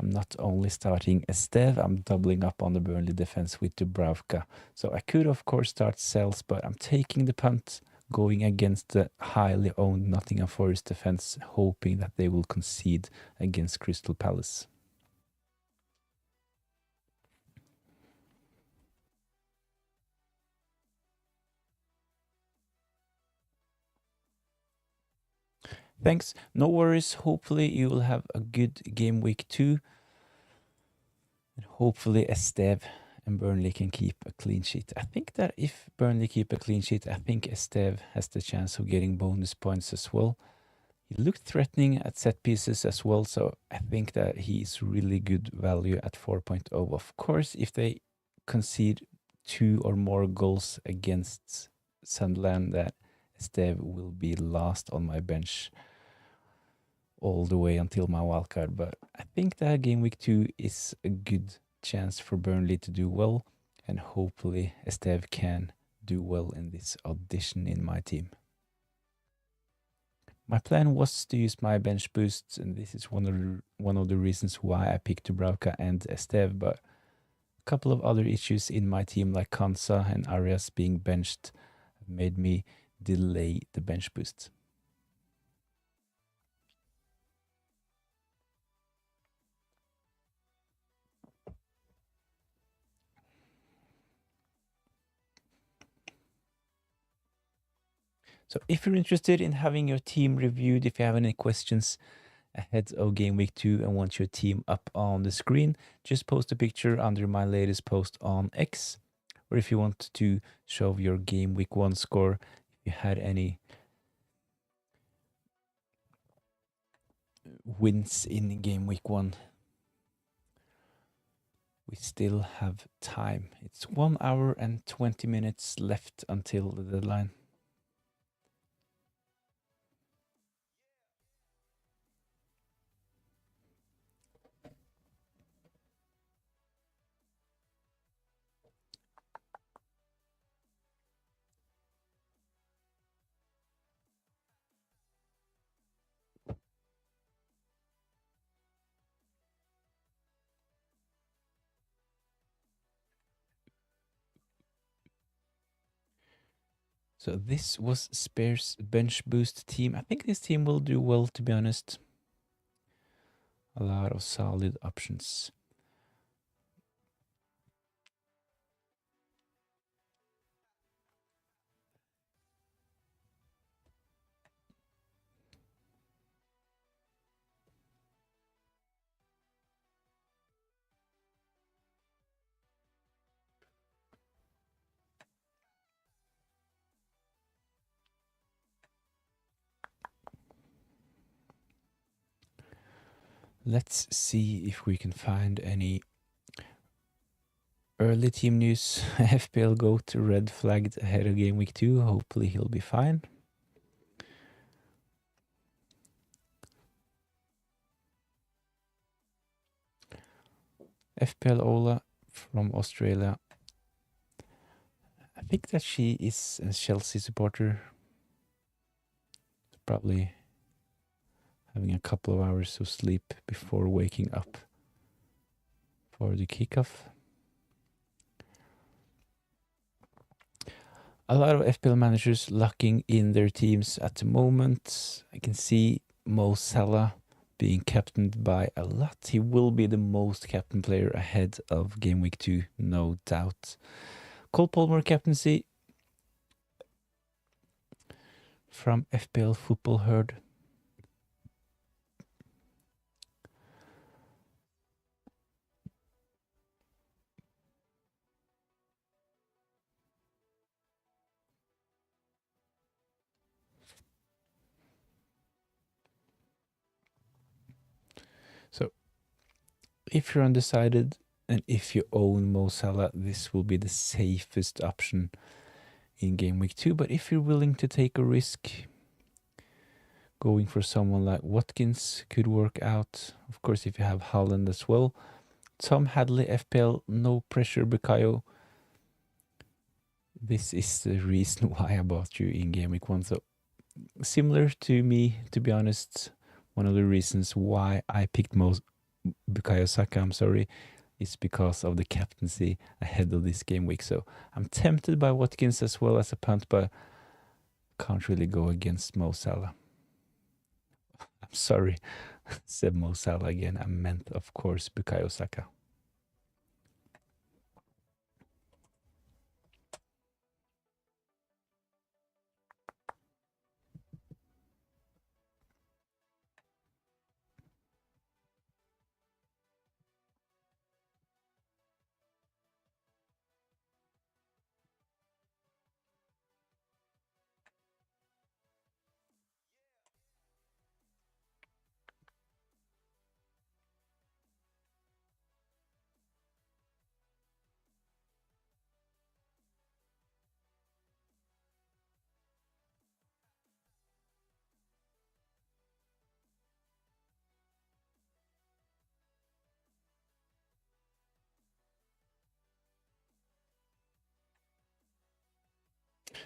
[SPEAKER 1] I'm not only starting Esteve, I'm doubling up on the Burnley defense with Dubravka. So I could, of course, start Sells, but I'm taking the punt, going against the highly owned Nottingham Forest defense, hoping that they will concede against Crystal Palace. Thanks. No worries. Hopefully you will have a good game week 2. And hopefully Esteve and Burnley can keep a clean sheet. I think that if Burnley keep a clean sheet, I think Esteve has the chance of getting bonus points as well. He looked threatening at set pieces as well, so I think that he is really good value at 4.0. Of course, if they concede 2 or more goals against Sunderland, that Esteve will be last on my bench all the way until my wildcard. But I think that game week 2 is a good chance for Burnley to do well, and hopefully Esteve can do well in this audition in my team. My plan was to use my bench boosts, and this is one of the reasons why I picked Dubravka and Esteve, but a couple of other issues in my team, like Kansa and Arias being benched, made me delay the bench boost. So if you're interested in having your team reviewed, if you have any questions ahead of game week 2 and want your team up on the screen, just post a picture under my latest post on X. Or if you want to show your game week 1 score, if you had any wins in game week 1, we still have time. It's 1 hour and 20 minutes left until the deadline. So this was Spear's bench boost team. I think this team will do well, to be honest. A lot of solid options. Let's see if we can find any early team news. FPL GO2 red flagged ahead of game week 2. Hopefully he'll be fine. FPL Ola from Australia. I think that she is a Chelsea supporter. Probably having a couple of hours of sleep before waking up for the kickoff. A lot of FPL managers locking in their teams at the moment. I can see Mo Salah being captained by a lot. He will be the most captain player ahead of game week 2, no doubt. Cole Palmer captaincy from FPL Football Herd. So if you're undecided and if you own Mo Salah, this will be the safest option in game week 2. But if you're willing to take a risk, going for someone like Watkins could work out. Of course, if you have Haaland as well. Tom Hadley, FPL, no pressure, Bukayo. This is the reason why I bought you in game week 1. So similar to me, to be honest, one of the reasons why I picked Bukayo Saka, I'm sorry, is because of the captaincy ahead of this game week. So I'm tempted by Watkins as well as a punt, but can't really go against Mo Salah. I'm sorry, said Mo Salah again. I meant, of course, Bukayo Saka.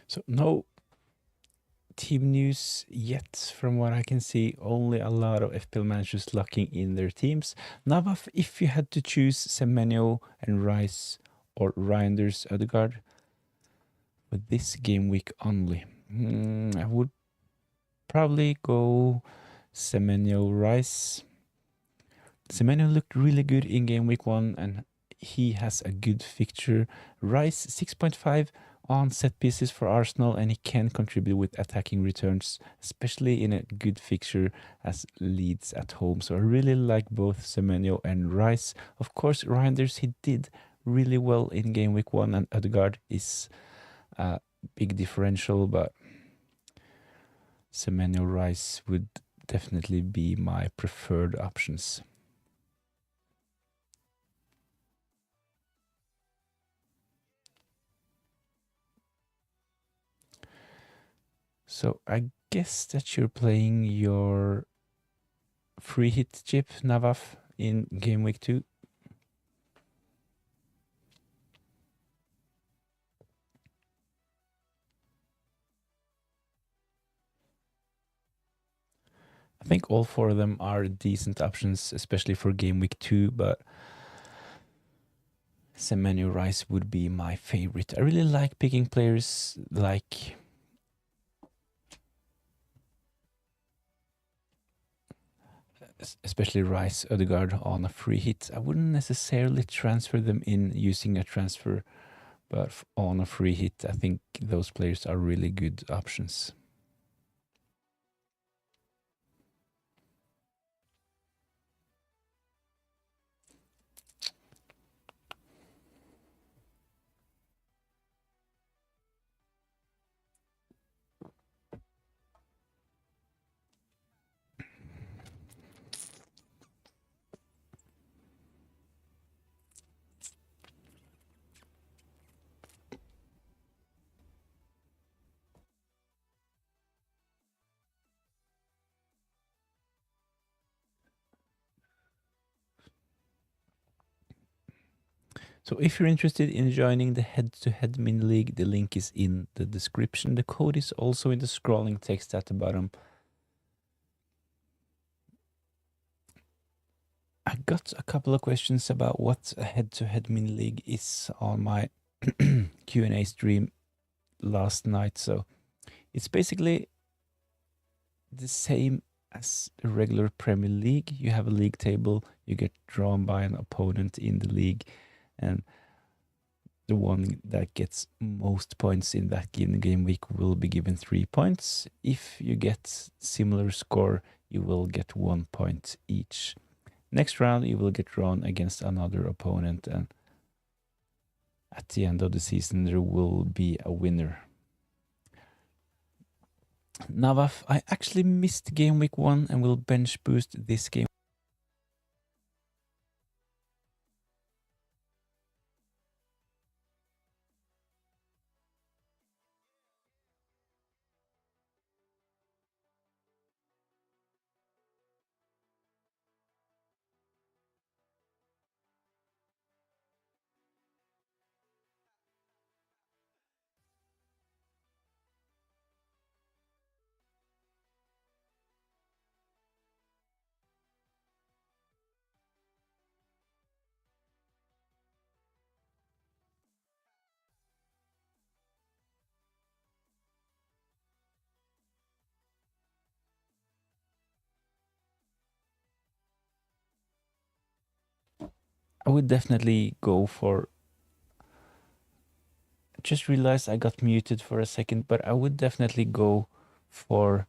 [SPEAKER 1] So no team news yet from what I can see. Only a lot of FPL managers locking in their teams. Navaf, if you had to choose Semenyo and Rice or Reinders Ødegaard for this game week only, I would probably go Semenyo Rice. Semenyo looked really good in game week 1 and he has a good fixture. Rice 6.5 on set pieces for Arsenal and he can contribute with attacking returns, especially in a good fixture as Leeds at home. So I really like both Semenyo and Rice. Of course, Reinders, he did really well in game week 1 and Ødegaard is a big differential, but Semenyo Rice would definitely be my preferred options. So I guess that you're playing your free hit chip, Navaf, in game week 2. I think all 4 of them are decent options, especially for game week 2, but Semenyo Rice would be my favorite. I really like picking players like especially Rice, Ødegaard on a free hit. I wouldn't necessarily transfer them in using a transfer, but on a free hit, I think those players are really good options. So if you're interested in joining the head-to-head mini league, the link is in the description. The code is also in the scrolling text at the bottom. I got a couple of questions about what a head-to-head mini league is on my Q&A stream last night. So it's basically the same as a regular Premier League. You have a league table, you get drawn by an opponent in the league, and the one that gets most points in that given game week will be given 3 points. If you get similar score, you will get 1 point each. Next round, you will get drawn against another opponent, and at the end of the season, there will be a winner. Navaf, I actually missed game week 1 and will bench boost this game. I would definitely go for... Just realized I got muted for a second, but I would definitely go for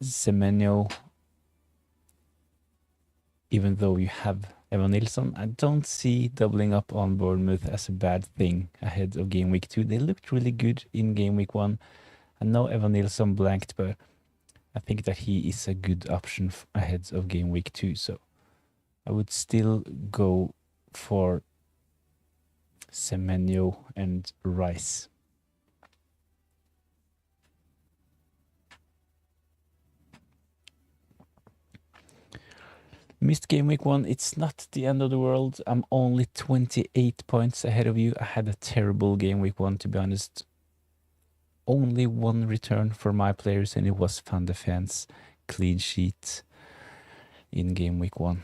[SPEAKER 1] Semenyo, even though you have Evan Nilsson. I don't see doubling up on Bournemouth as a bad thing ahead of game week 2. They looked really good in game week 1. I know Evan Nilsson blanked, but I think that he is a good option ahead of game week 2. So I would still go for Semenyo and Rice. Missed game week 1. It's not the end of the world. I'm only 28 points ahead of you. I had a terrible game week 1, to be honest. Only 1 return for my players, and it was Van de Ven's clean sheet in game week 1.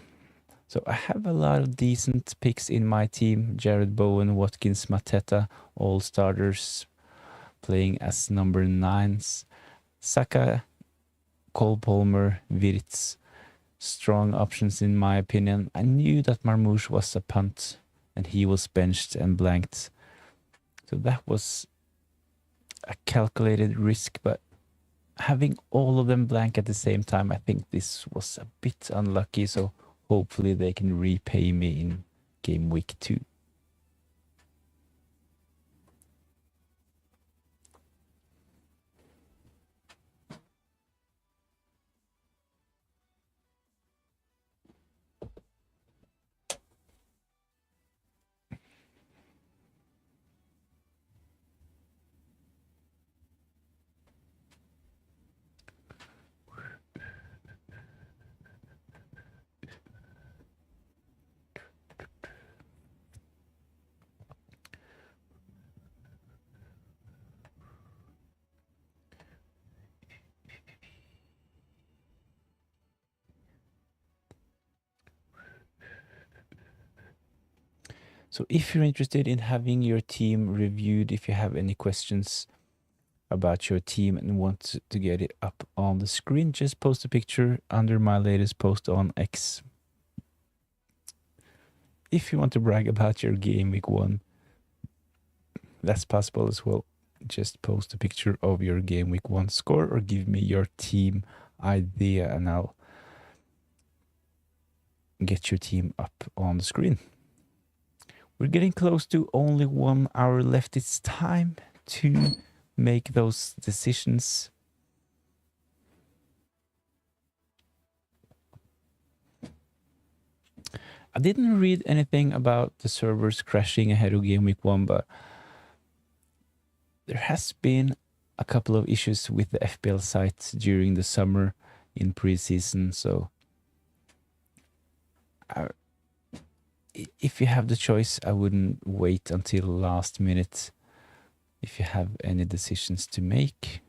[SPEAKER 1] So I have a lot of decent picks in my team. Jared Bowen, Watkins, Mateta, all starters playing as number 9s. Saka, Cole Palmer, Wirtz. Strong options in my opinion. I knew that Marmouche was a punt and he was benched and blanked. So that was a calculated risk, but having all of them blank at the same time, I think this was a bit unlucky. So hopefully they can repay me in game week 2. So if you're interested in having your team reviewed, if you have any questions about your team and want to get it up on the screen, just post a picture under my latest post on X. If you want to brag about your game week 1, that's possible as well. Just post a picture of your game week 1 score or give me your team idea and I'll get your team up on the screen. We're getting close to only 1 hour left. It's time to make those decisions. I didn't read anything about the servers crashing ahead of game week 1, but there has been a couple of issues with the FPL site during the summer in preseason, so if you have the choice, I wouldn't wait until last minute if you have any decisions to make.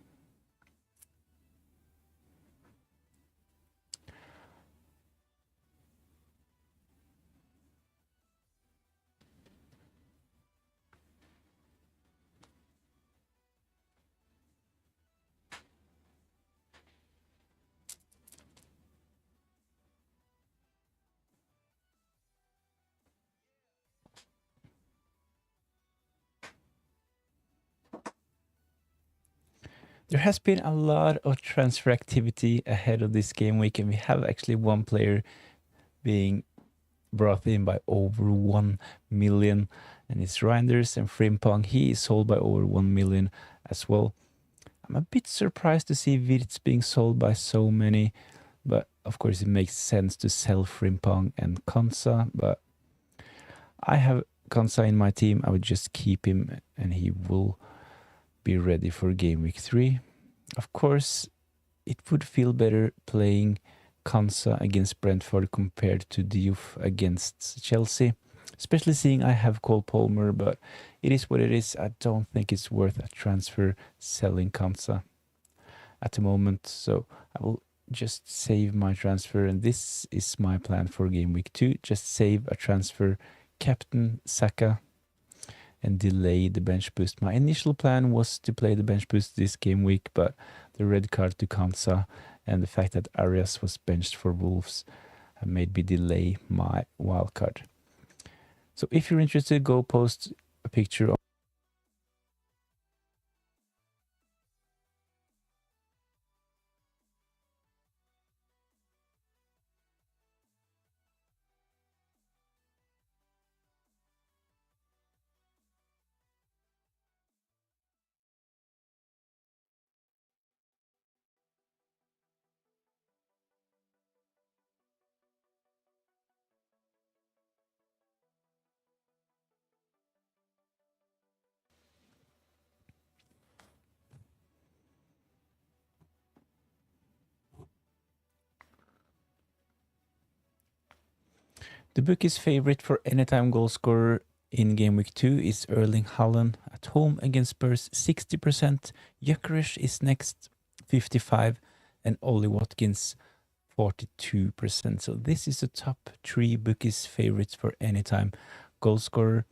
[SPEAKER 1] There has been a lot of transfer activity ahead of this game week, and we have actually one player being brought in by over 1 million, and it's Reinders and Frimpong. He is sold by over 1 million as well. I'm a bit surprised to see Wirtz being sold by so many, but of course it makes sense to sell Frimpong and Konsa, but I have Konsa in my team. I would just keep him and he will be ready for game week 3. Of course, it would feel better playing Konsa against Brentford compared to Diouf against Chelsea, especially seeing I have Cole Palmer, but it is what it is. I don't think it's worth a transfer selling Konsa at the moment, so I will just save my transfer, and this is my plan for game week 2. Just save a transfer, captain Saka, and delay the bench boost. My initial plan was to play the bench boost this game week, but the red card to Kansa and the fact that Arias was benched for Wolves have made me delay my wildcard. So if you're interested, go post a picture of the bookie's favorite for anytime goal scorer in game week 2 is Erling Haaland at home against Spurs, 60%. Gyökeres is next, 55%, and Ollie Watkins, 42%. So this is the top 3 bookies' favorites for anytime goal scorer.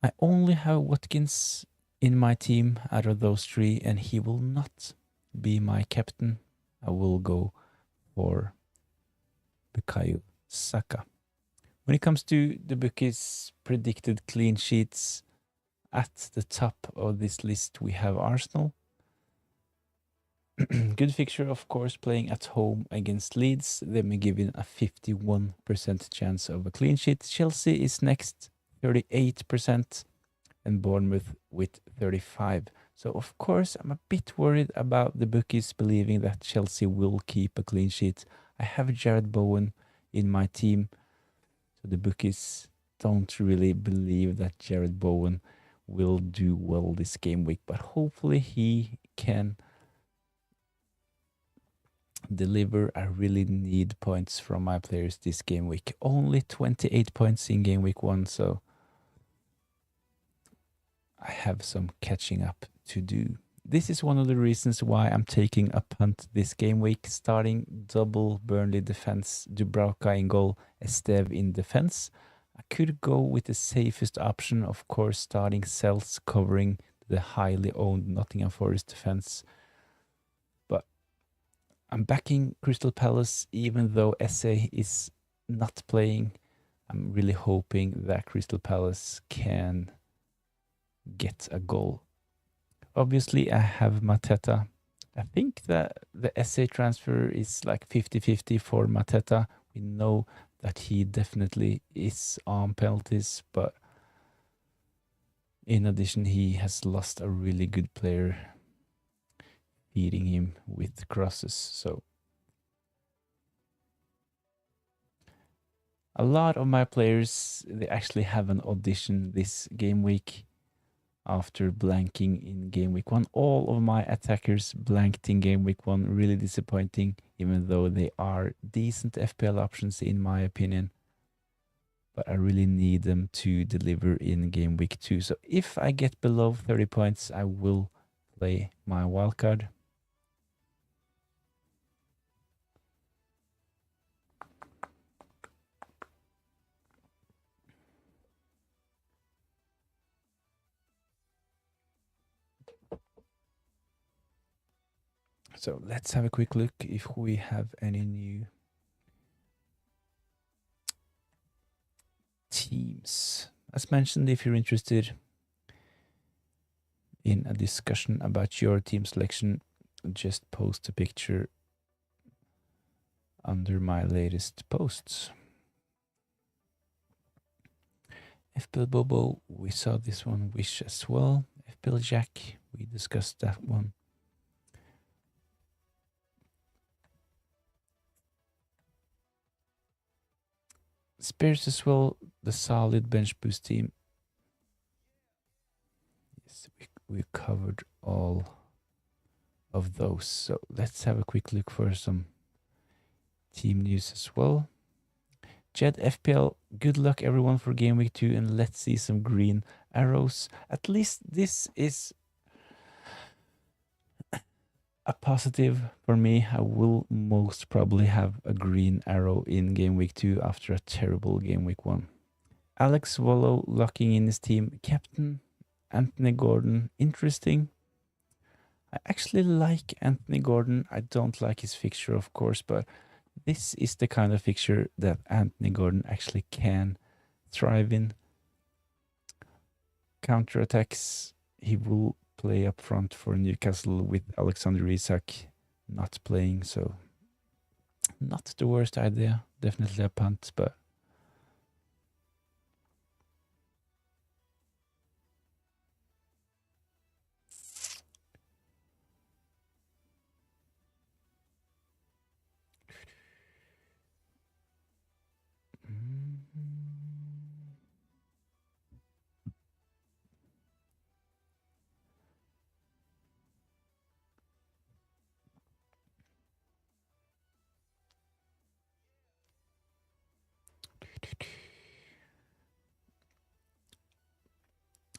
[SPEAKER 1] I only have Watkins in my team out of those 3, and he will not be my captain. I will go for Bukayo Saka. When it comes to the bookies' predicted clean sheets, at the top of this list we have Arsenal. Good fixture, of course, playing at home against Leeds. They've been given a 51% chance of a clean sheet. Chelsea is next, 38%, and Bournemouth with 35%. So, of course, I'm a bit worried about the bookies believing that Chelsea will keep a clean sheet. I have Jared Bowen in my team, so the bookies don't really believe that Jared Bowen will do well this game week, but hopefully he can deliver. I really need points from my players this game week. Only 28 points in game week 1, so I have some catching up to do. This is one of the reasons why I'm taking a punt this game week, starting double Burnley defense, Dubravka in goal, Esteve in defense. I could go with the safest option, of course, starting Cells covering the highly owned Nottingham Forest defense. But I'm backing Crystal Palace, even though SA is not playing. I'm really hoping that Crystal Palace can get a goal. Obviously, I have Mateta. I think that the SA transfer is like 50-50 for Mateta. We know that he definitely is on penalties, but in addition, he has lost a really good player feeding him with crosses. So a lot of my players, they actually have an audition this game week. after blanking in game week 1. All of my attackers blanked in game week 1. Really disappointing, even though they are decent FPL options in my opinion. But I really need them to deliver in game week 2. So if I get below 30 points, I will play my wildcard. So let's have a quick look if we have any new teams. As mentioned, if you're interested in a discussion about your team selection, just post a picture under my latest posts. FPL Bobo, we saw this one. Wish as well. FPL Jack, we discussed that one. Spears as well, the solid bench boost team. Yes, we covered all of those. So let's have a quick look for some team news as well. Jed FPL, good luck everyone for game week 2, and let's see some green arrows. At least this is a positive for me. I will most probably have a green arrow in game week 2 after a terrible game week 1. Alex Wallow locking in his team. Captain Anthony Gordon, interesting. I actually like Anthony Gordon. I don't like his fixture, of course, but this is the kind of fixture that Anthony Gordon actually can thrive in. Counterattacks, he will play up front for Newcastle with Alexander Isak not playing, so not the worst idea. Definitely a punt, but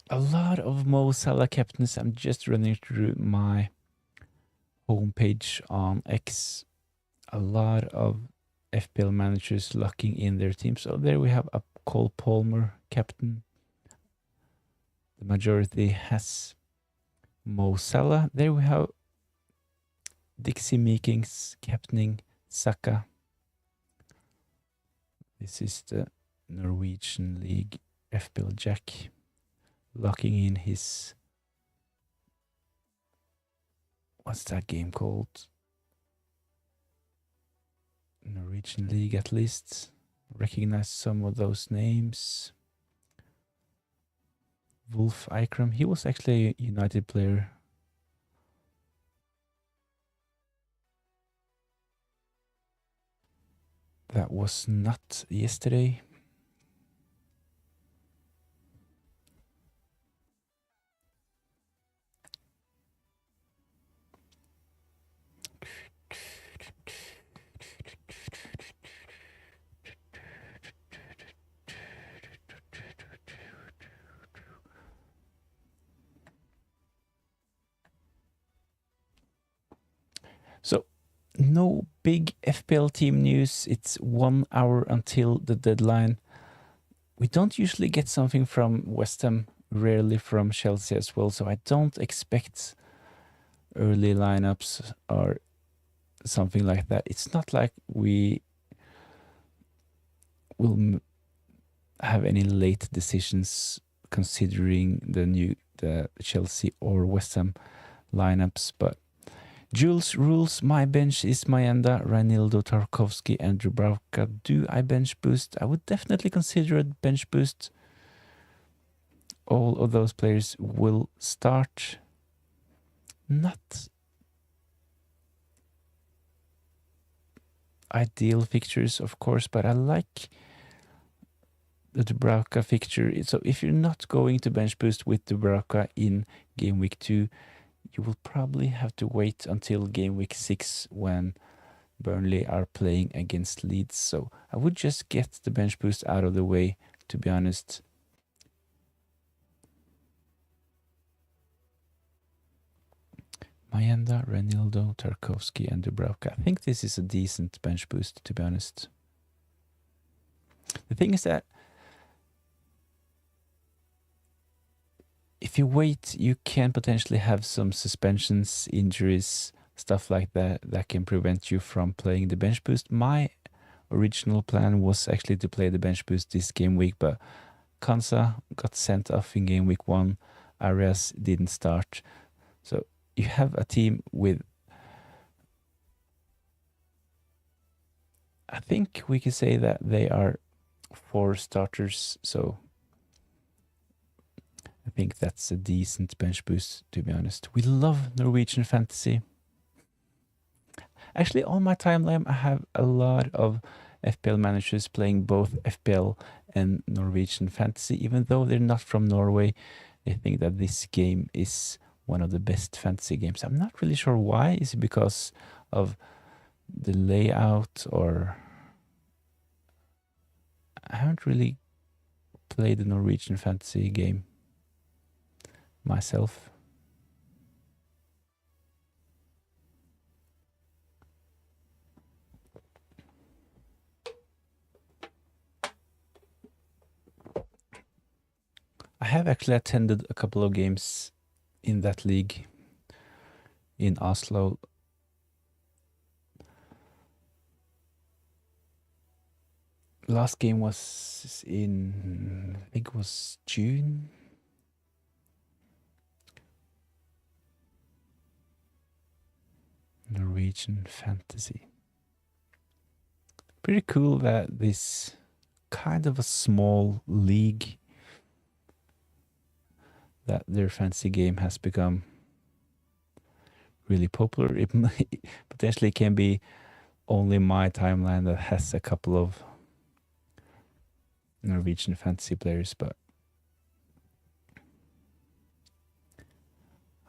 [SPEAKER 1] a lot of Mo Salah captains. I'm just running through my homepage on X. A lot of FPL managers locking in their team. So there we have a Cole Palmer captain. The majority has Mo Salah. There we have Dixie Meekings captaining Saka. This is the Norwegian League FPL Jack locking in his, what's that game called? Norwegian League at least. Recognize some of those names. Wolf Eikram, he was actually a United player. That was not yesterday. So, no big FPL team news. It's 1 hour until the deadline. We don't usually get something from West Ham, rarely from Chelsea as well, so I don't expect early lineups or something like that. It's not like we will have any late decisions considering the Chelsea or West Ham lineups, but Jules rules, my bench is Mayenda, Ranildo, Tarkovsky, and Dubravka. Do I bench boost? I would definitely consider a bench boost. All of those players will start. Not ideal fixtures, of course, but I like the Dubravka fixture. So if you're not going to bench boost with Dubravka in game week 2, you will probably have to wait until game week 6 when Burnley are playing against Leeds. So I would just get the bench boost out of the way, to be honest. Mayenda, Renildo, Tarkovsky, and Dubravka. I think this is a decent bench boost, to be honest. The thing is that if you wait, you can potentially have some suspensions, injuries, stuff like that can prevent you from playing the bench boost. My original plan was actually to play the bench boost this game week, but Kansa got sent off in game week 1. Arias didn't start. So you have a team with, I think we can say that they are 4 starters. So I think that's a decent bench boost, to be honest. We love Norwegian fantasy. Actually, on my timeline, I have a lot of FPL managers playing both FPL and Norwegian fantasy. Even though they're not from Norway, they think that this game is one of the best fantasy games. I'm not really sure why. Is it because of the layout, or I haven't really played the Norwegian fantasy game myself. I have actually attended a couple of games in that league in Oslo. Last game was in, I think it was June. Norwegian fantasy. Pretty cool that this kind of a small league, that their fantasy game has become really popular. It potentially can be only my timeline that has a couple of Norwegian fantasy players, but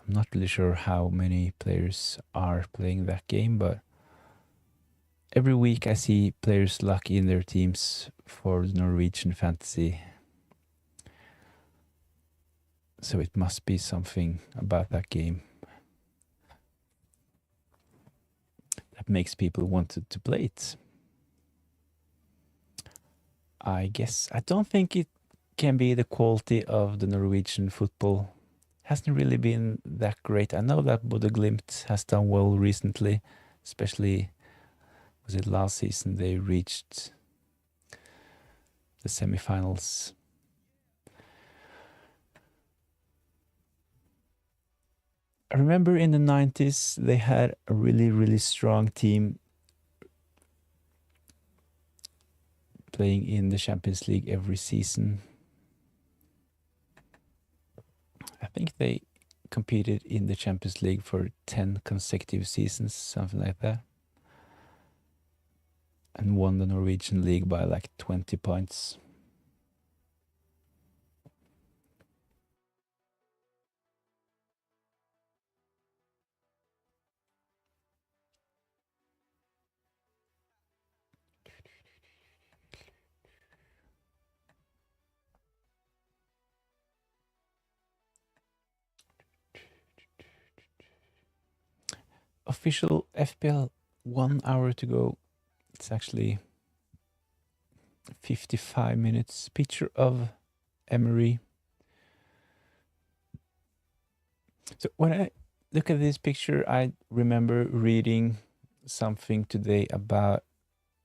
[SPEAKER 1] I'm not really sure how many players are playing that game, but every week I see players lucky in their teams for the Norwegian fantasy. So it must be something about that game that makes people want to play it. I guess I don't think it can be the quality of the Norwegian football. Hasn't really been that great. I know that Bodø/Glimt has done well recently, especially, was it last season they reached the semifinals. I remember in the 90s they had a really, really strong team playing in the Champions League every season. I think they competed in the Champions League for 10 consecutive seasons, something like that, and won the Norwegian League by like 20 points. Official FPL 1 hour to go. It's actually 55 minutes. Picture of Emery. So when I look at this picture, I remember reading something today about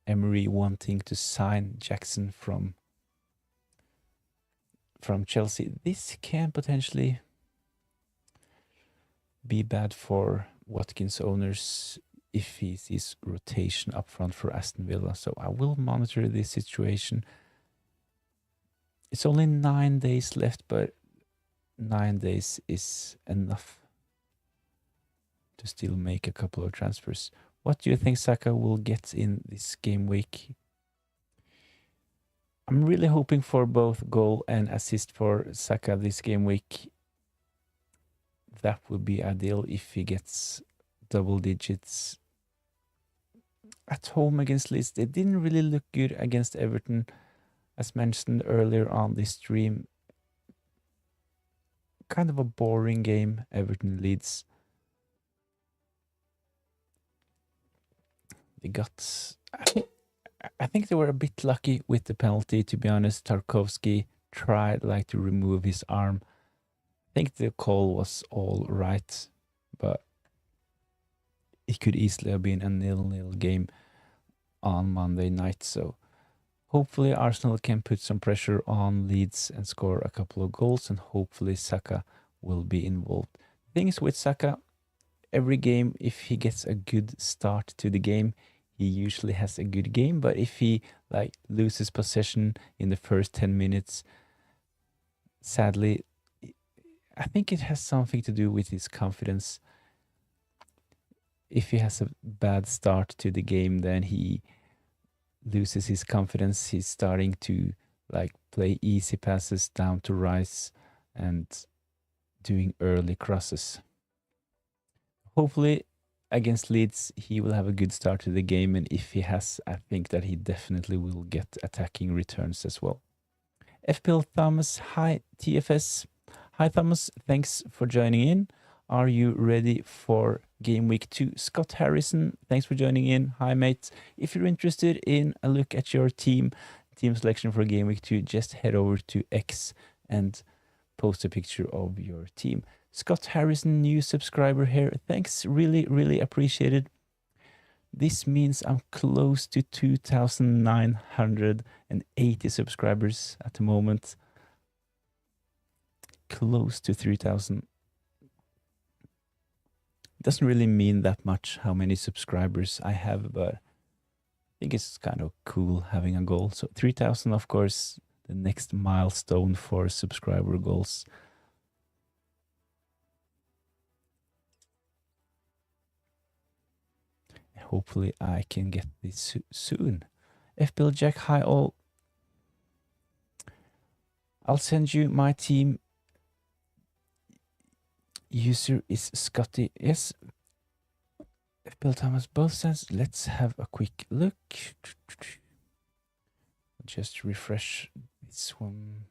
[SPEAKER 1] Emery wanting to sign Jackson from Chelsea. This can potentially be bad for Watkins owners if he sees rotation up front for Aston Villa. So I will monitor this situation. It's only 9 days left, but 9 days is enough to still make a couple of transfers. What do you think Saka will get in this game week? I'm really hoping for both goal and assist for Saka this game week. That would be ideal if he gets double digits at home against Leeds. They didn't really look good against Everton, as mentioned earlier on this stream. Kind of a boring game, Everton Leeds. They got... I think they were a bit lucky with the penalty, to be honest. Tarkovsky tried to remove his arm. I think the call was all right, but it could easily have been a 0-0 game on Monday night. So hopefully Arsenal can put some pressure on Leeds and score a couple of goals, and hopefully Saka will be involved. Things with Saka, every game, if he gets a good start to the game, he usually has a good game. But if he loses possession in the first 10 minutes, sadly, I think it has something to do with his confidence. If he has a bad start to the game, then he loses his confidence. He's starting to play easy passes down to Rice and doing early crosses. Hopefully against Leeds he will have a good start to the game, and if he has, I think that he definitely will get attacking returns as well. FPL Thomas, hi TFS. Hi Thomas, thanks for joining in. Are you ready for game week 2? Scott Harrison, thanks for joining in. Hi mate. If you're interested in a look at your team selection for game week 2, just head over to X and post a picture of your team. Scott Harrison, new subscriber here. Thanks, really, really appreciated. This means I'm close to 2,980 subscribers at the moment. Close to 3,000. Doesn't really mean that much how many subscribers I have, but I think it's kind of cool having a goal. So 3,000, of course, the next milestone for subscriber goals. Hopefully I can get this soon. FPL Jack, hi all. I'll send you my team. User is Scotty. Yes. FPL Thomas, both sense. Let's have a quick look. Just refresh this one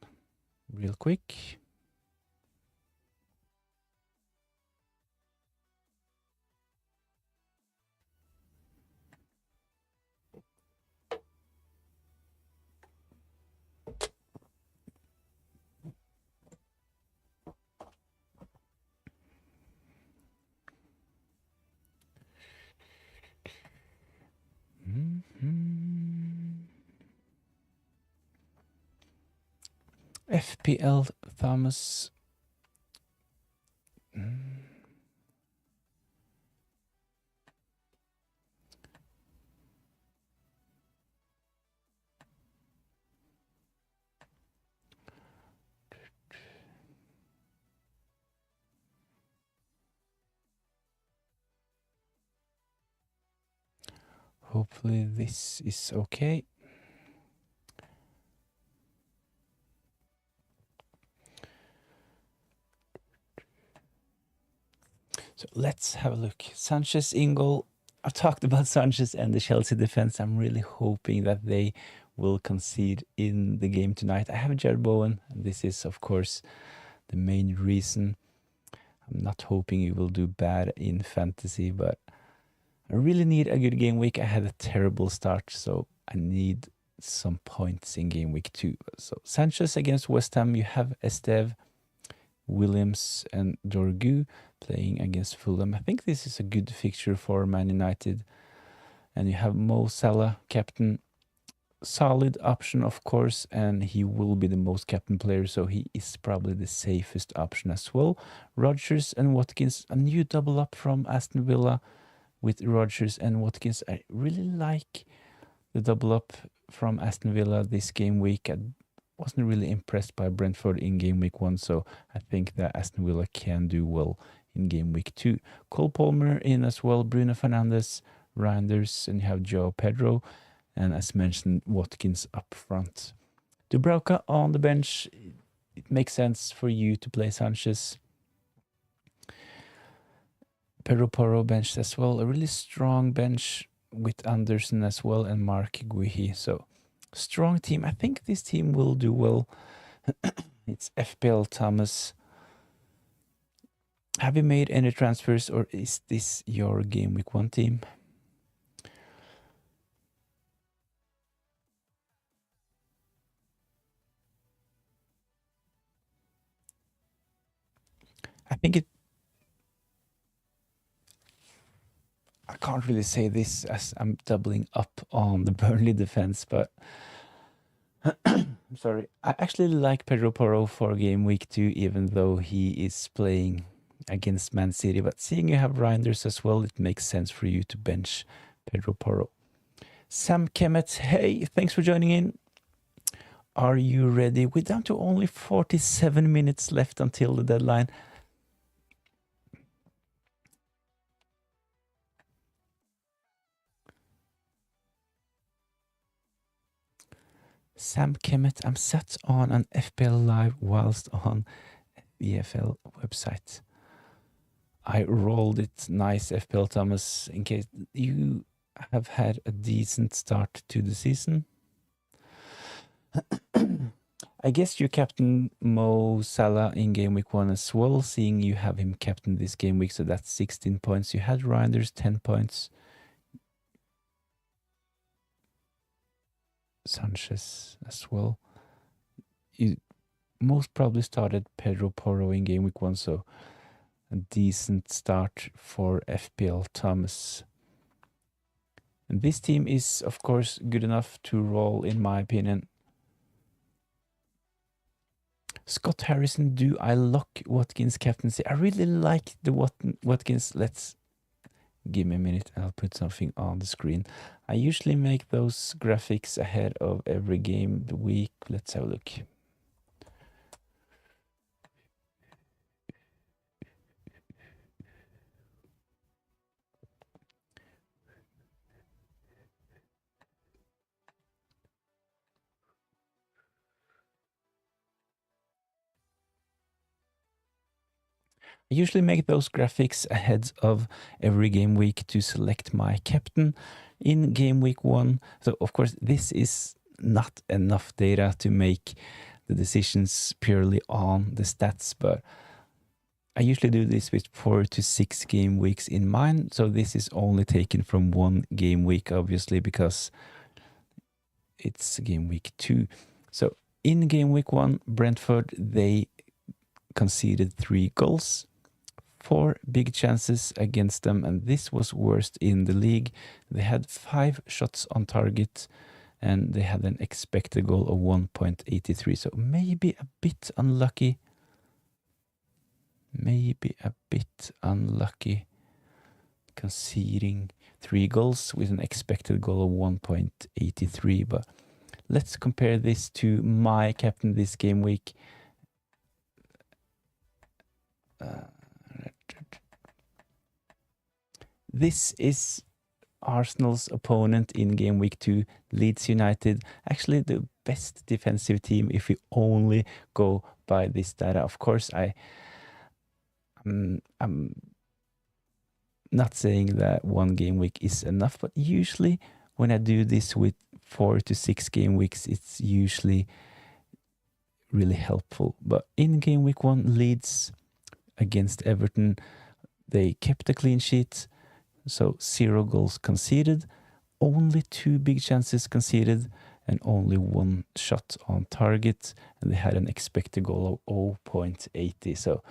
[SPEAKER 1] real quick. FPL Thomas. Hopefully this is okay. So let's have a look. Sanchez in goal. I talked about Sanchez and the Chelsea defense. I'm really hoping that they will concede in the game tonight. I have Jared Bowen, and this is, of course, the main reason. I'm not hoping he will do bad in fantasy, but I really need a good game week. I had a terrible start, so I need some points in game week 2. So Sanchez against West Ham. You have Estev, Williams and Dorgu playing against Fulham. I think this is a good fixture for Man United. And you have Mo Salah, captain. Solid option, of course, and he will be the most captain player, so he is probably the safest option as well. Rodgers and Watkins, a new double up from Aston Villa with Rodgers and Watkins. I really like the double up from Aston Villa this game week. I wasn't really impressed by Brentford in game week 1, so I think that Aston Villa can do well in game week 2. Cole Palmer in as well, Bruno Fernandes, Reinders, and you have Joe Pedro, and as mentioned, Watkins up front. Dubravka on the bench. It makes sense for you to play Sanchez. Pedro Porro benched as well. A really strong bench with Anderson as well and Mark Guihi. So strong team. I think this team will do well. It's FPL Thomas. Have you made any transfers or is this your game week 1 team? I think it... I can't really say this as I'm doubling up on the Burnley defense, but I'm sorry. I actually like Pedro Porro for game week 2, even though he is playing against Man City. But seeing you have Reinders as well, it makes sense for you to bench Pedro Porro. Sam Kemet, hey, thanks for joining in. Are you ready? We're down to only 47 minutes left until the deadline. Sam Kemet, I'm set on an FPL Live whilst on EFL website. I rolled it nice, FPL Thomas, in case you have had a decent start to the season. I guess you captain Mo Salah in game week 1 as well, seeing you have him captain this game week, so that's 16 points. You had Reinders 10 points. Sanchez as well. You most probably started Pedro Porro in game week 1, so a decent start for FPL Thomas. And this team is, of course, good enough to roll, in my opinion. Scott Harrison, do I lock Watkins captaincy? I really like the Watkins. Let's give me a minute. I'll put something on the screen. I usually make those graphics ahead of every game the week. Let's have a look. I usually make those graphics ahead of every game week to select my captain in game week 1. So of course this is not enough data to make the decisions purely on the stats, but I usually do this with 4 to 6 game weeks in mind. So this is only taken from 1 game week, obviously, because it's game week 2. So in game week 1, Brentford, they conceded 3 goals. 4 big chances against them, and this was worst in the league. They had 5 shots on target, and they had an expected goal of 1.83. So maybe a bit unlucky. Conceding 3 goals with an expected goal of 1.83. But let's compare this to my captain this game week. This is Arsenal's opponent in game week 2, Leeds United. Actually, the best defensive team if we only go by this data. Of course, I'm not saying that 1 game week is enough, but usually when I do this with 4 to 6 game weeks, it's usually really helpful. But in game week 1, Leeds against Everton, they kept a clean sheet. So 0 goals conceded, only 2 big chances conceded, and only 1 shot on target. And they had an expected goal of 0.80. So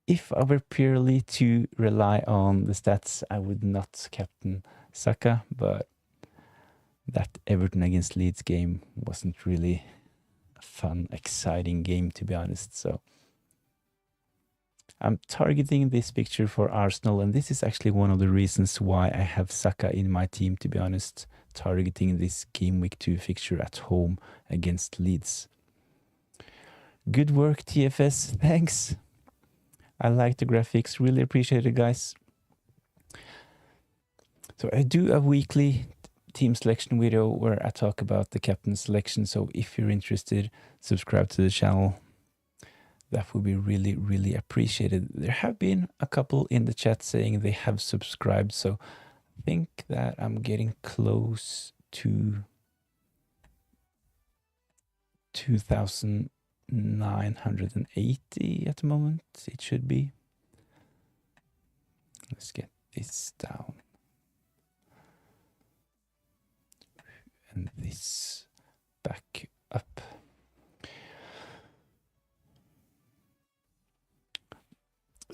[SPEAKER 1] if I were purely to rely on the stats, I would not captain Saka. But that Everton against Leeds game wasn't really a fun, exciting game, to be honest. So I'm targeting this picture for Arsenal, and this is actually one of the reasons why I have Saka in my team, to be honest, targeting this game week 2 fixture at home against Leeds. Good work, TFS. Thanks. I like the graphics. Really appreciate it, guys. So I do a weekly team selection video where I talk about the captain selection. So if you're interested, subscribe to the channel. That would be really, really appreciated. There have been a couple in the chat saying they have subscribed, so I think that I'm getting close to 2,980 at the moment. It should be. Let's get this down. And this back up.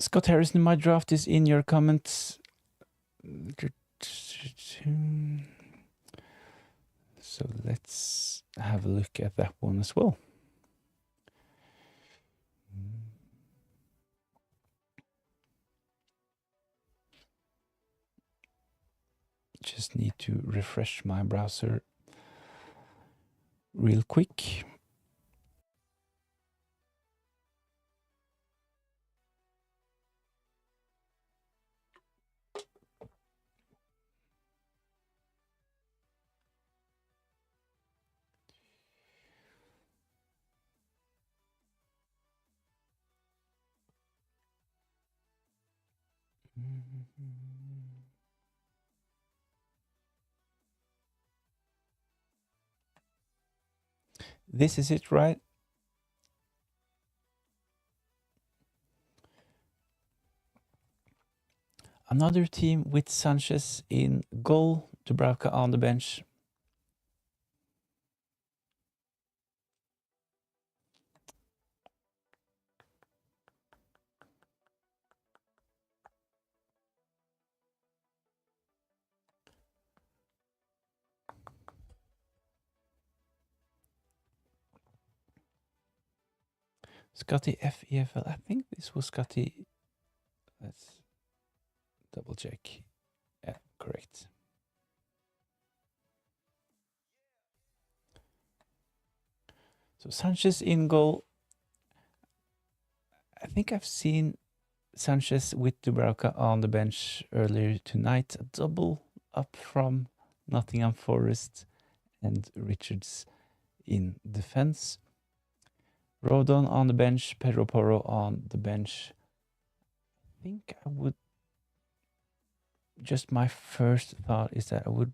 [SPEAKER 1] Scott Harrison, my draft is in your comments. So let's have a look at that one as well. Just need to refresh my browser real quick. This is it, right? Another team with Sanchez in goal, Dubravka on the bench. Scotty FEFL. I think this was Scotty. Let's double check. Yeah, correct. So Sanchez in goal. I think I've seen Sanchez with Dubravka on the bench earlier tonight. A double up from Nottingham Forest and Richards in defense. Rodon on the bench, Pedro Porro on the bench. I think I would, just my first thought is that I would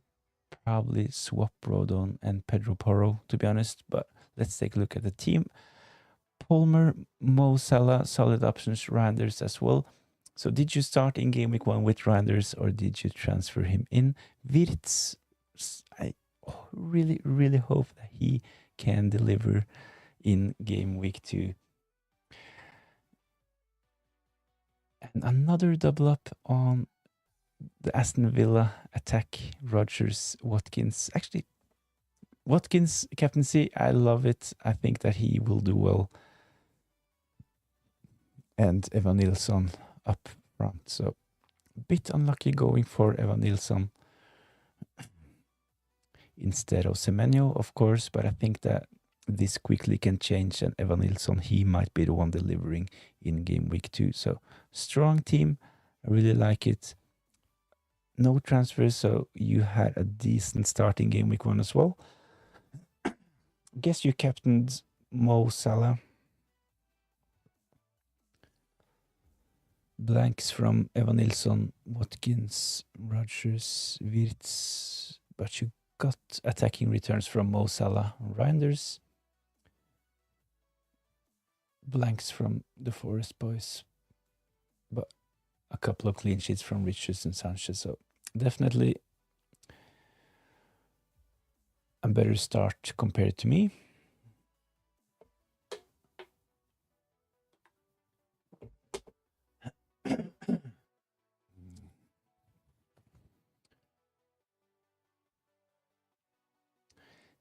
[SPEAKER 1] probably swap Rodon and Pedro Porro, to be honest, but let's take a look at the team. Palmer, Mo Salah, solid options, Randers as well. So did you start in game week 1 with Randers or did you transfer him in? Wirtz, I really, really hope that he can deliver in game week 2. And another double up on the Aston Villa attack, Rodgers, Watkins. Actually, Watkins captaincy, I love it. I think that he will do well. And Evan Nilsson up front. So a bit unlucky going for Evan Nilsson instead of Semenyo, of course, but I think that this quickly can change, and Evan Nilsson, he might be the one delivering in game week 2. So strong team, I really like it. No transfers, so you had a decent start in game week 1 as well. Guess you captained Mo Salah. Blanks from Evan Nilsson, Watkins, Rodgers, Wirtz, but you got attacking returns from Mo Salah, Reinders. Blanks from the Forest boys, but a couple of clean sheets from Richards and Sanchez. So definitely a better start compared to me.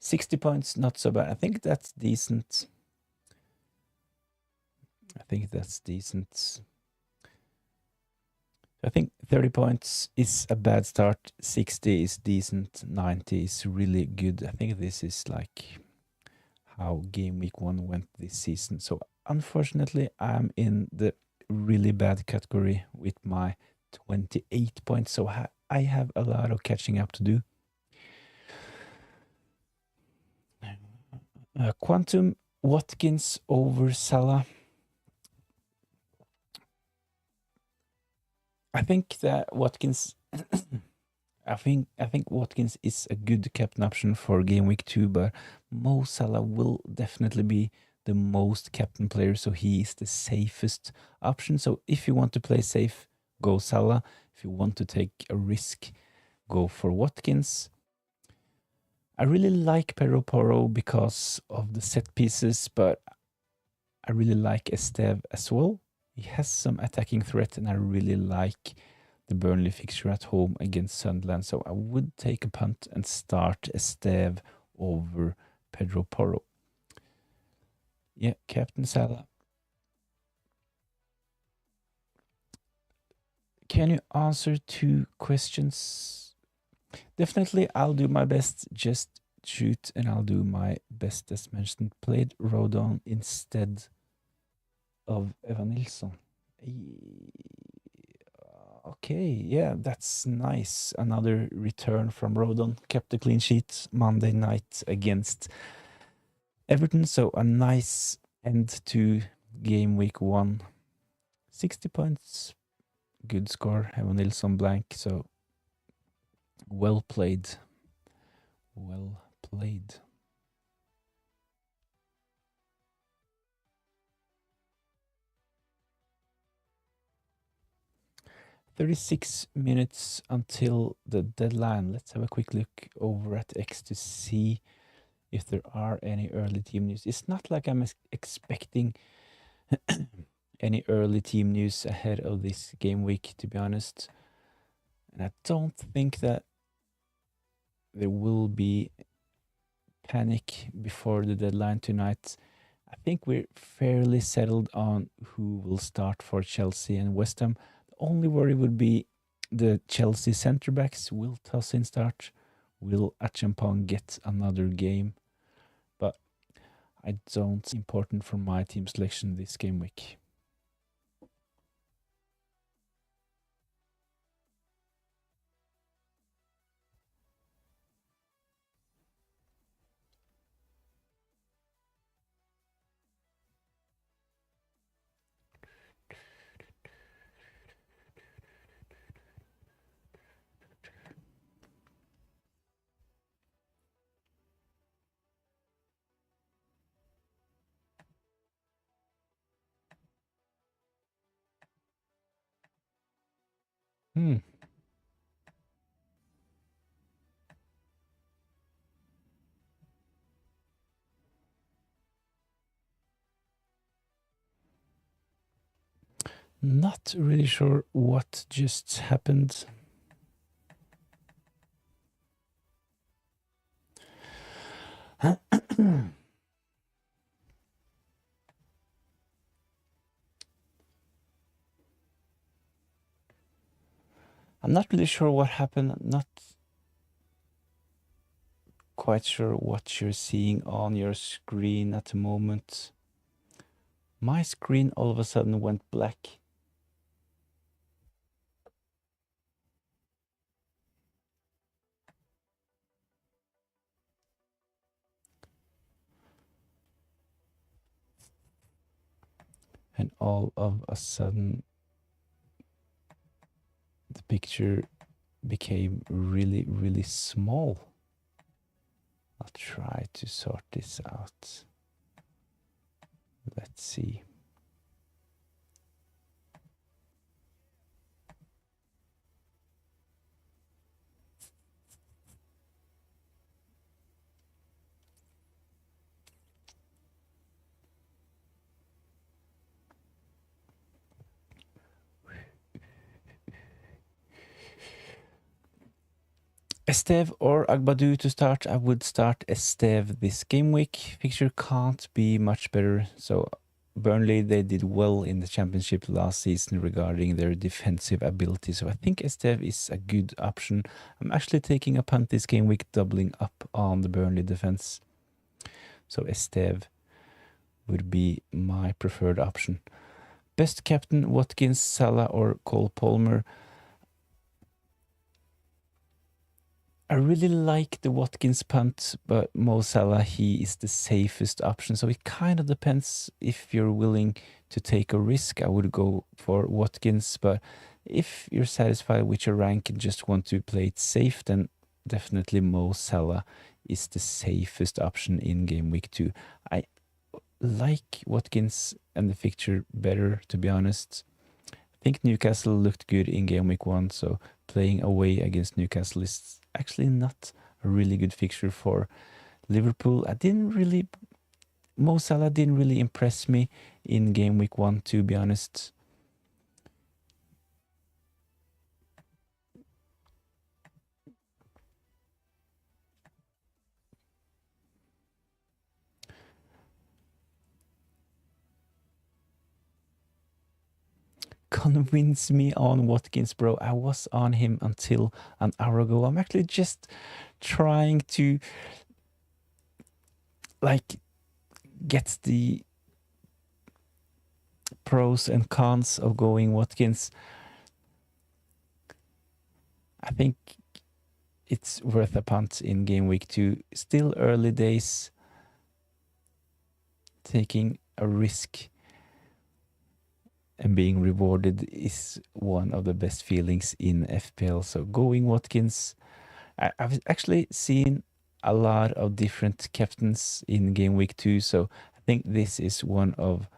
[SPEAKER 1] $60 points, not so bad. I think that's decent. I think 30 points is a bad start. 60 is decent. 90 is really good. I think this is like how game week 1 went this season. So unfortunately, I'm in the really bad category with my 28 points. So I have a lot of catching up to do. Quantum, Watkins over Salah. I think that Watkins. I think Watkins is a good captain option for game week 2, but Mo Salah will definitely be the most captain player, so he is the safest option. So if you want to play safe, go Salah. If you want to take a risk, go for Watkins. I really like Pedro Porro because of the set pieces, but I really like Esteve as well. He has some attacking threat, and I really like the Burnley fixture at home against Sunderland. So I would take a punt and start Esteve over Pedro Porro. Yeah, Captain Salah. Can you answer 2 questions? Definitely, I'll do my best. Just shoot, and I'll do my best as mentioned. Played Rodon instead of Evan Nilsson. Okay, yeah, that's nice. Another return from Rodon. Kept a clean sheet Monday night against Everton. So a nice end to game week 1. 60 points. Good score. Evan Nilsson blank. So well played. Well played. "36 minutes until the deadline." Let's have a quick look over at X to see if there are any early team news. It's not like I'm expecting any early team news ahead of this game week, to be honest. And I don't think that there will be panic before the deadline tonight. I think we're fairly settled on who will start for Chelsea and West Ham. The only worry would be the Chelsea centre backs. Will Tosin start? Will Achampong get another game? But I don't think it's important for my team selection this game week. Not really sure what just happened. I'm not really sure what happened. I'm not quite sure what you're seeing on your screen at the moment. My screen all of a sudden went black. And all of a sudden, the picture became really, really small. I'll try to sort this out. Let's see. Esteve or Agbadou to start. I would start Esteve this game week. Fixture can't be much better. So Burnley, they did well in the championship last season regarding their defensive ability. So I think Esteve is a good option. I'm actually taking a punt this game week, doubling up on the Burnley defense. So Esteve would be my preferred option. Best captain, Watkins, Salah or Cole Palmer. I really like the Watkins punt, but Mo Salah, he is the safest option. So it kind of depends if you're willing to take a risk. I would go for Watkins, but if you're satisfied with your rank and just want to play it safe, then definitely Mo Salah is the safest option in game week 2. I like Watkins and the fixture better, to be honest. I think Newcastle looked good in game week 1, so playing away against Newcastle is actually not a really good fixture for Liverpool. Mo Salah didn't really impress me in game week 1, to be honest. Convince me on Watkins, bro. I was on him until an hour ago. I'm actually just trying to like get the pros and cons of going Watkins. I think it's worth a punt in game week 2. Still early days. Taking a risk and being rewarded is one of the best feelings in FPL. So going Watkins, I've actually seen a lot of different captains in game week 2. So I think this is one of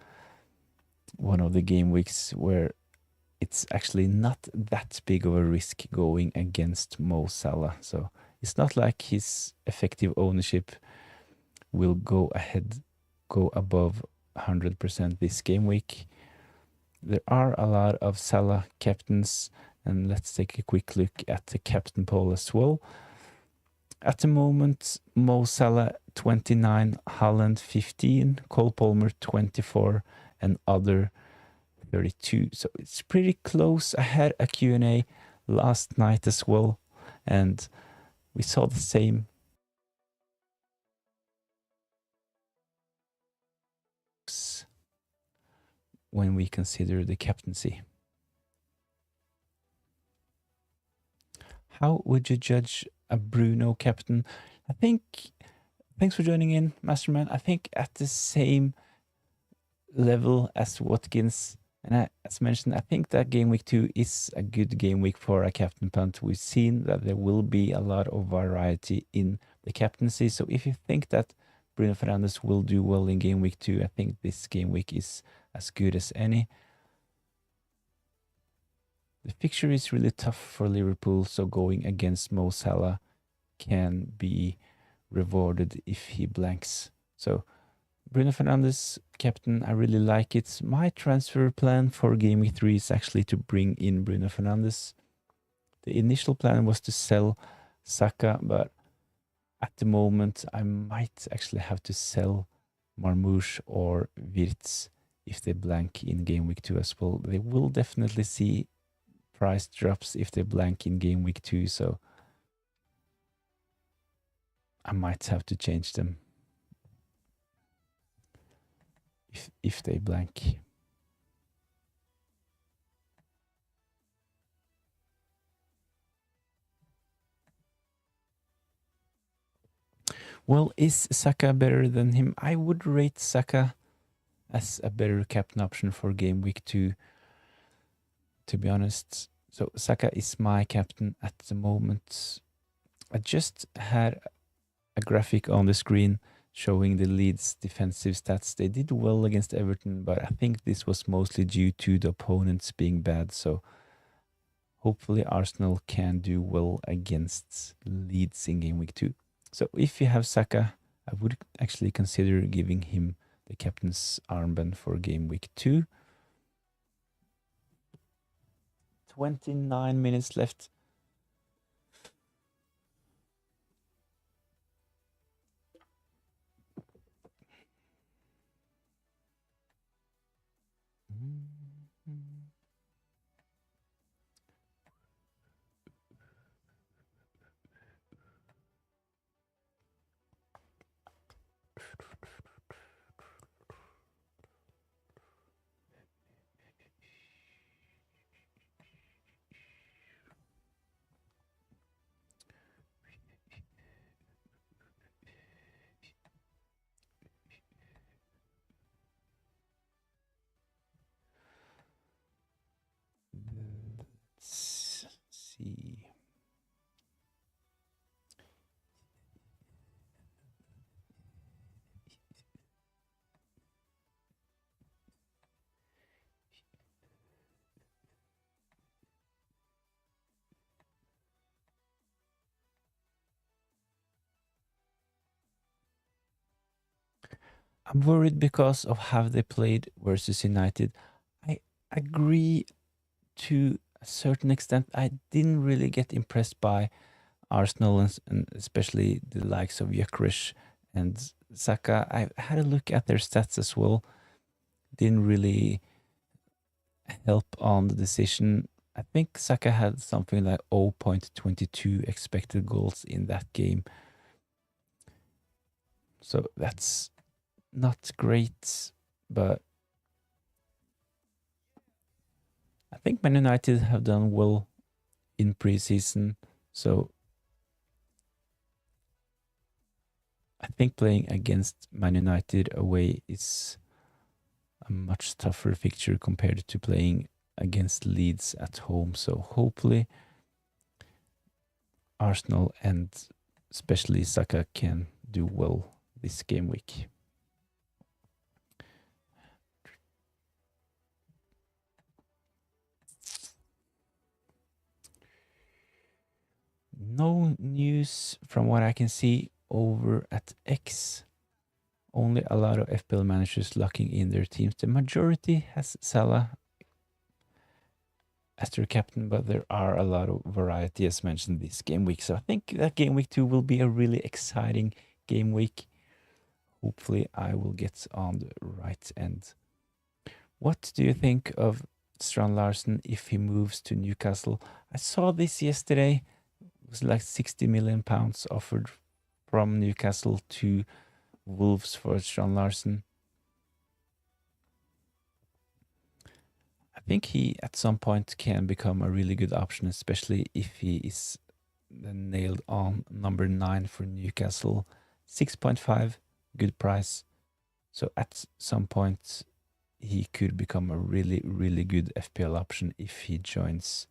[SPEAKER 1] the game weeks where it's actually not that big of a risk going against Mo Salah. So it's not like his effective ownership will go above 100% this game week. There are a lot of Salah captains, and let's take a quick look at the captain poll as well. At the moment, Mo Salah 29, Haaland 15, Cole Palmer 24, and other 32. So it's pretty close. I had a Q&A last night as well, and we saw the same when we consider the captaincy. How would you judge a Bruno captain? I think, thanks for joining in, Masterman. I think at the same level as Watkins. And as mentioned, I think that game week 2 is a good game week for a captain punt. We've seen that there will be a lot of variety in the captaincy. So if you think that Bruno Fernandes will do well in game week 2, I think this game week is as good as any. The fixture is really tough for Liverpool, so going against Mo Salah can be rewarded if he blanks. So Bruno Fernandes, captain, I really like it. My transfer plan for game week 3 is actually to bring in Bruno Fernandes. The initial plan was to sell Saka, but at the moment I might actually have to sell Marmoush or Wirtz if they blank in game week 2 as well. They will definitely see price drops if they blank in game week 2, so I might have to change them if they blank. Well, is Saka better than him? I would rate Saka as a better captain option for game week 2, to be honest. So Saka is my captain at the moment. I just had a graphic on the screen showing the Leeds defensive stats. They did well against Everton, but I think this was mostly due to the opponents being bad. So hopefully Arsenal can do well against Leeds in game week 2. So if you have Saka, I would actually consider giving him the captain's armband for game week 2. 29 minutes left. I'm worried because of how they played versus United. I agree to a certain extent. I didn't really get impressed by Arsenal and especially the likes of Gyökeres and Saka. I had a look at their stats as well. Didn't really help on the decision. I think Saka had something like 0.22 expected goals in that game. So that's not great, but I think Man United have done well in preseason. So I think playing against Man United away is a much tougher fixture compared to playing against Leeds at home. So hopefully Arsenal and especially Saka can do well this game week. No news from what I can see over at X. Only a lot of FPL managers locking in their teams. The majority has Salah as their captain, but there are a lot of variety as mentioned this game week. So I think that game week 2 will be a really exciting game week. Hopefully I will get on the right end. What do you think of Strand Larsen if he moves to Newcastle? I saw this yesterday. It was like 60 million pounds offered from Newcastle to Wolves for Strand Larsen. I think he at some point can become a really good option, especially if he is nailed on number 9 for Newcastle. 6.5, good price. So at some point he could become a really, really good FPL option if he joins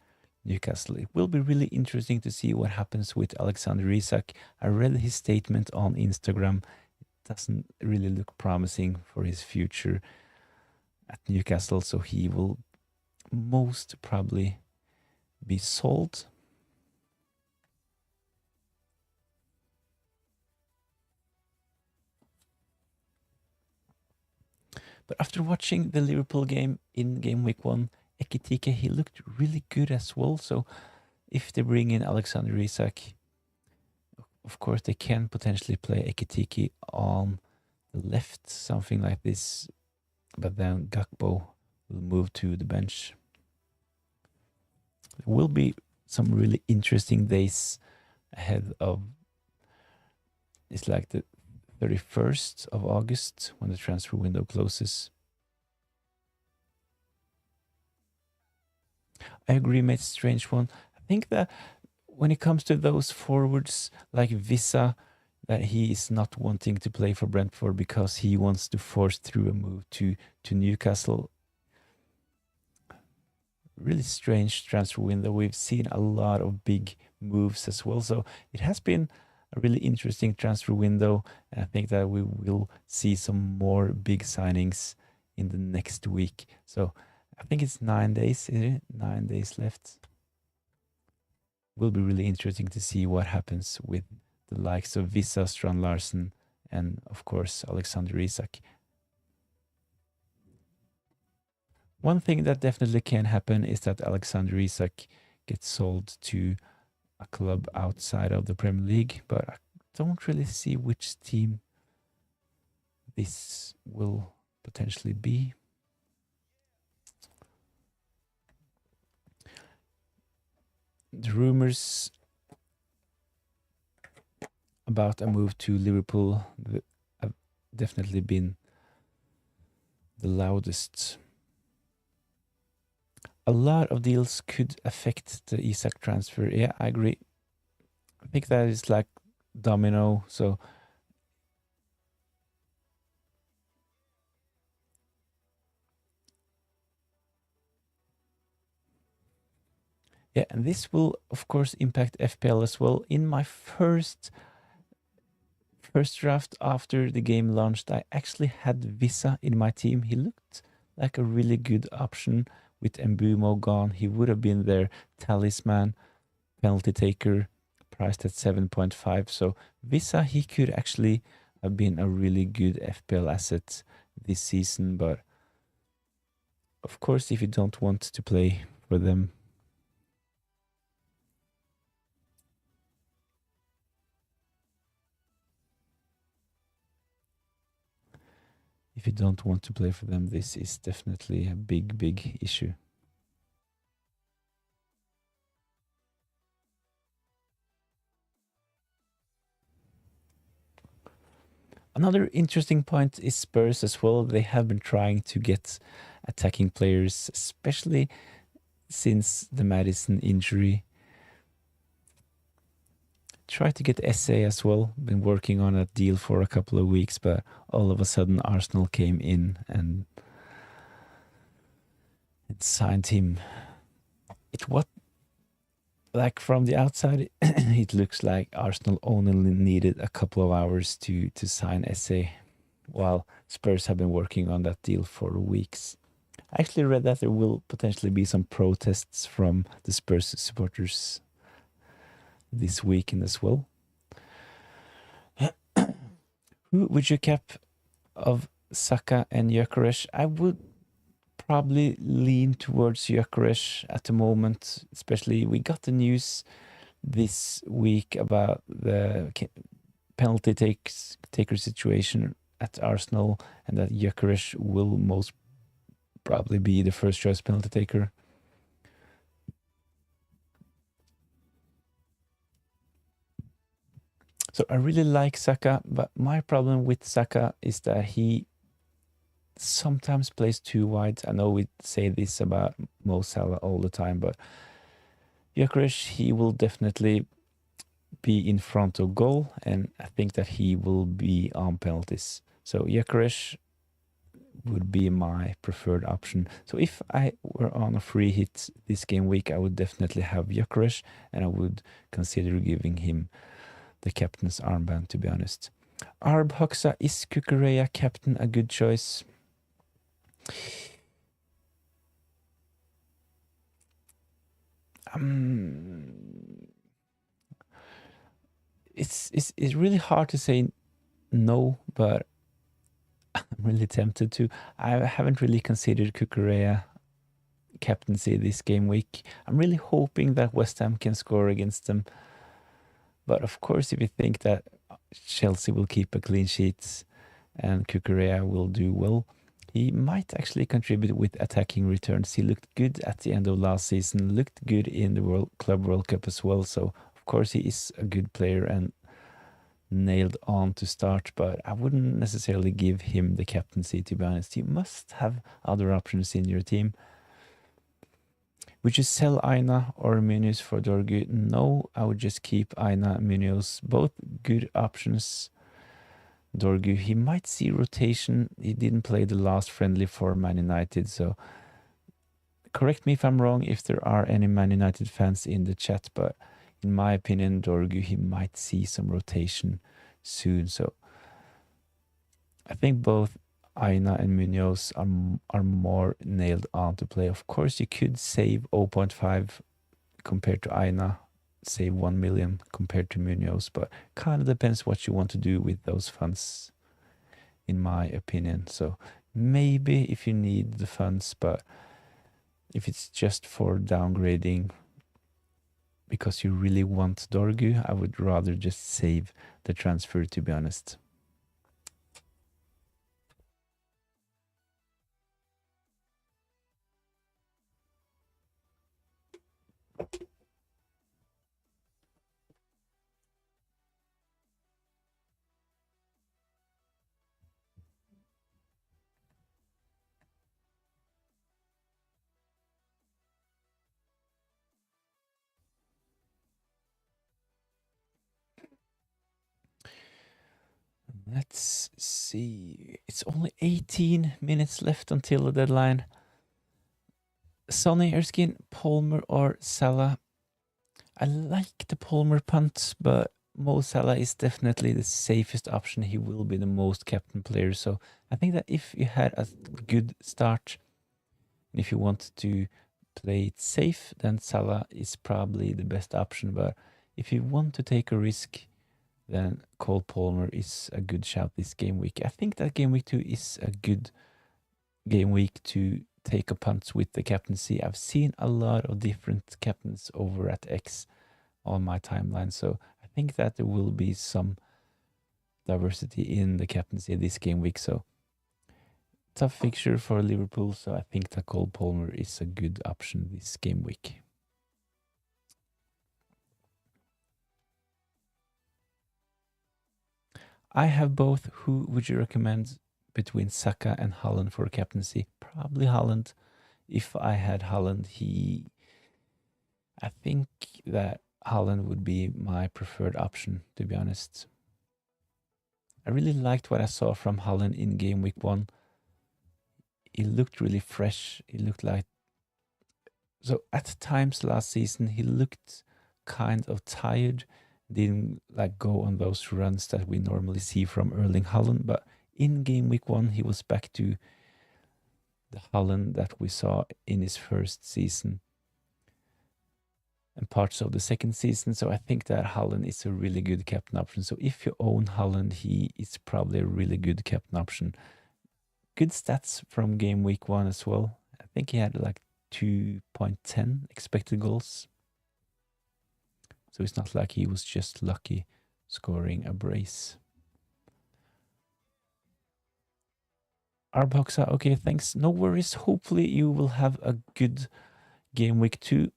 [SPEAKER 1] Newcastle. It will be really interesting to see what happens with Alexander Isak. I read his statement on Instagram. It doesn't really look promising for his future at Newcastle, so he will most probably be sold. But after watching the Liverpool game in game week 1, Ekitike, he looked really good as well. So if they bring in Alexander Isak, of course they can potentially play Ekitike on the left, something like this. But then Gakpo will move to the bench. There will be some really interesting days ahead of, it's like the 31st of August when the transfer window closes. I agree, mate, strange one. I think that when it comes to those forwards like Visa, that he is not wanting to play for Brentford because he wants to force through a move to Newcastle. Really strange transfer window. We've seen a lot of big moves as well. So it has been a really interesting transfer window. And I think that we will see some more big signings in the next week. So I think it's 9 days, is it? 9 days left. Will be really interesting to see what happens with the likes of Visa, Strand Larsen, and of course Alexander Isak. One thing that definitely can happen is that Alexander Isak gets sold to a club outside of the Premier League, but I don't really see which team this will potentially be. The rumors about a move to Liverpool have definitely been the loudest. A lot of deals could affect the Isak transfer. Yeah, I agree. I think that is like domino. So yeah, and this will of course impact FPL as well. In my first draft after the game launched, I actually had Visa in my team. He looked like a really good option with Mbumo gone. He would have been their talisman, penalty taker, priced at 7.5. So Visa, he could actually have been a really good FPL asset this season, but of course, if you don't want to play for them, this is definitely a big issue. Another interesting point is Spurs as well. They have been trying to get attacking players, especially since the Madison injury. Try to get SA as well. Been working on a deal for a couple of weeks, but all of a sudden Arsenal came in and signed him. From the outside, it looks like Arsenal only needed a couple of hours to sign SA, while Spurs have been working on that deal for weeks. I actually read that there will potentially be some protests from the Spurs supporters this weekend as well. Who would you cap of Saka and Gyökeres? I would probably lean towards Gyökeres at the moment, especially we got the news this week about the penalty taker situation at Arsenal, and that Gyökeres will most probably be the first choice penalty taker. So I really like Saka, but my problem with Saka is that he sometimes plays too wide. I know we say this about Mo Salah all the time, but Gyökeres, he will definitely be in front of goal, and I think that he will be on penalties. So Gyökeres would be my preferred option. So if I were on a free hit this game week, I would definitely have Gyökeres, and I would consider giving him the captain's armband, to be honest. Arb Hoxa, is Cucurella captain a good choice? It's really hard to say no, but I'm really tempted to. I haven't really considered Cucurella captaincy this game week. I'm really hoping that West Ham can score against them. But of course, if you think that Chelsea will keep a clean sheet and Cucurella will do well, he might actually contribute with attacking returns. He looked good at the end of last season, looked good in the Club World Cup as well. So, of course, he is a good player and nailed on to start, but I wouldn't necessarily give him the captaincy, to be honest. You must have other options in your team. Would you sell Aina or Munoz for Dorgu? No, I would just keep Aina and Munoz. Both good options. Dorgu, he might see rotation. He didn't play the last friendly for Man United, so correct me if I'm wrong if there are any Man United fans in the chat, but in my opinion, Dorgu, he might see some rotation soon. So I think both Aina and Munoz are more nailed on to play. Of course, you could save 0.5 compared to Aina, save 1 million compared to Munoz, but kind of depends what you want to do with those funds, in my opinion. So maybe if you need the funds, but if it's just for downgrading because you really want Dorgu, I would rather just save the transfer, to be honest. Let's see. It's only 18 minutes left until the deadline. Sonny Erskine, Palmer or Salah? I like the Palmer punt, but Mo Salah is definitely the safest option. He will be the most captain player. So I think that if you had a good start, and if you want to play it safe, then Salah is probably the best option. But if you want to take a risk, then Cole Palmer is a good shout this game week. I think that game week 2 is a good game week to take a punt with the captaincy. I've seen a lot of different captains over at X on my timeline, so I think that there will be some diversity in the captaincy this game week. So tough fixture for Liverpool, so I think that Cole Palmer is a good option this game week. I have both. Who would you recommend between Saka and Haaland for captaincy? Probably Haaland. If I had Haaland, I think that Haaland would be my preferred option, to be honest. I really liked what I saw from Haaland in game week 1. He looked really fresh. He looked like... So at times last season, he looked kind of tired. Didn't like go on those runs that we normally see from Erling Haaland. But in game week 1, he was back to the Haaland that we saw in his first season and parts of the second season. So I think that Haaland is a really good captain option. So if you own Haaland, he is probably a really good captain option. Good stats from game week 1 as well. I think he had like 2.10 expected goals. So it's not like he was just lucky scoring a brace. Arboxa, okay, thanks. No worries. Hopefully you will have a good game week 2.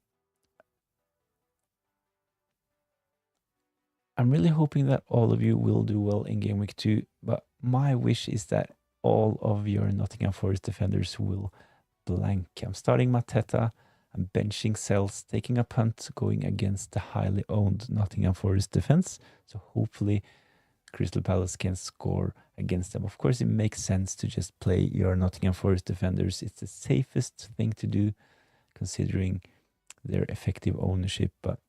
[SPEAKER 1] I'm really hoping that all of you will do well in game week 2, but my wish is that all of your Nottingham Forest defenders will blank. I'm starting Mateta, I'm benching Sells, taking a punt, going against the highly owned Nottingham Forest defense. So hopefully Crystal Palace can score against them. Of course, it makes sense to just play your Nottingham Forest defenders. It's the safest thing to do considering their effective ownership, but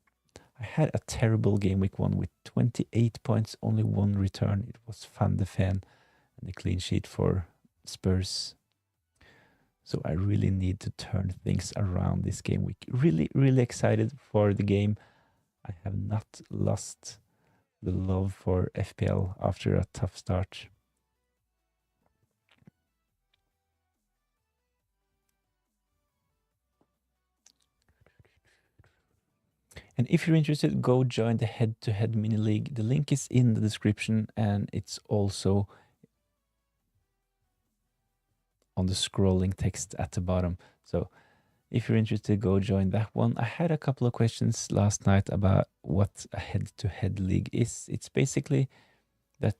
[SPEAKER 1] I had a terrible game week 1 with 28 points, only 1 return. It was Van de Ven and a clean sheet for Spurs. So I really need to turn things around this game week. Really, really excited for the game. I have not lost the love for FPL after a tough start. And if you're interested, go join the head-to-head mini league. The link is in the description and it's also on the scrolling text at the bottom. So if you're interested, go join that one. I had a couple of questions last night about what a head-to-head league is. It's basically that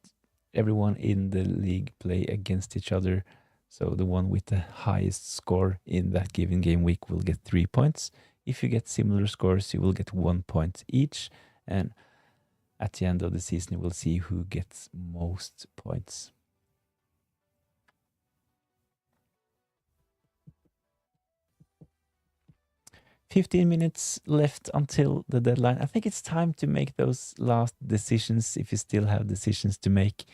[SPEAKER 1] everyone in the league play against each other. So the one with the highest score in that given game week will get 3 points. If you get similar scores, you will get 1 point each. And at the end of the season, you will see who gets most points. 15 minutes left until the deadline. I think it's time to make those last decisions if you still have decisions to make.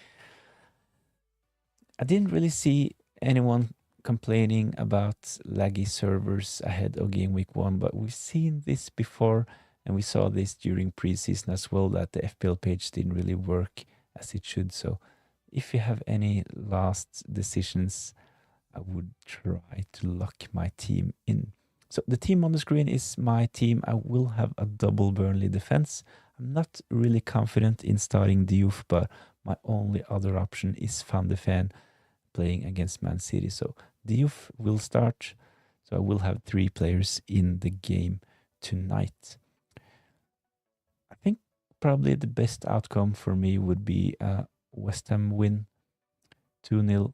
[SPEAKER 1] I didn't really see anyone complaining about laggy servers ahead of game week 1, but we've seen this before and we saw this during preseason as well, that the FPL page didn't really work as it should. So if you have any last decisions, I would try to lock my team in. So the team on the screen is my team. I will have a double Burnley defense. I'm not really confident in starting Diouf, but my only other option is Van de Ven playing against Man City. So Diouf will start. So I will have 3 players in the game tonight. I think probably the best outcome for me would be a West Ham win, 2-0.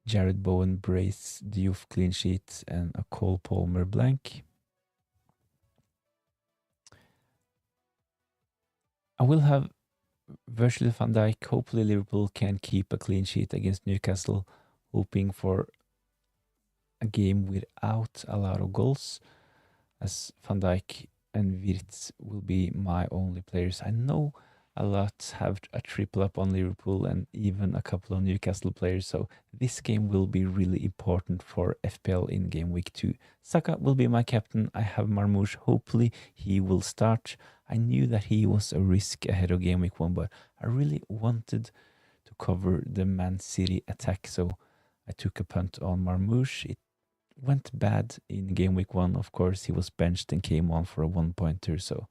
[SPEAKER 1] Jared Bowen brace, Diouf clean sheet, and a Cole Palmer blank. I will have Virgil van Dijk. Hopefully Liverpool can keep a clean sheet against Newcastle, hoping for a game without a lot of goals, as Van Dijk and Wirtz will be my only players. I know a lot have a triple up on Liverpool and even a couple of Newcastle players. So this game will be really important for FPL in game week 2. Saka will be my captain. I have Marmoush. Hopefully he will start. I knew that he was a risk ahead of game week 1, but I really wanted to cover the Man City attack. So I took a punt on Marmoush. It went bad in game week 1. Of course, he was benched and came on for a 1-pointer. So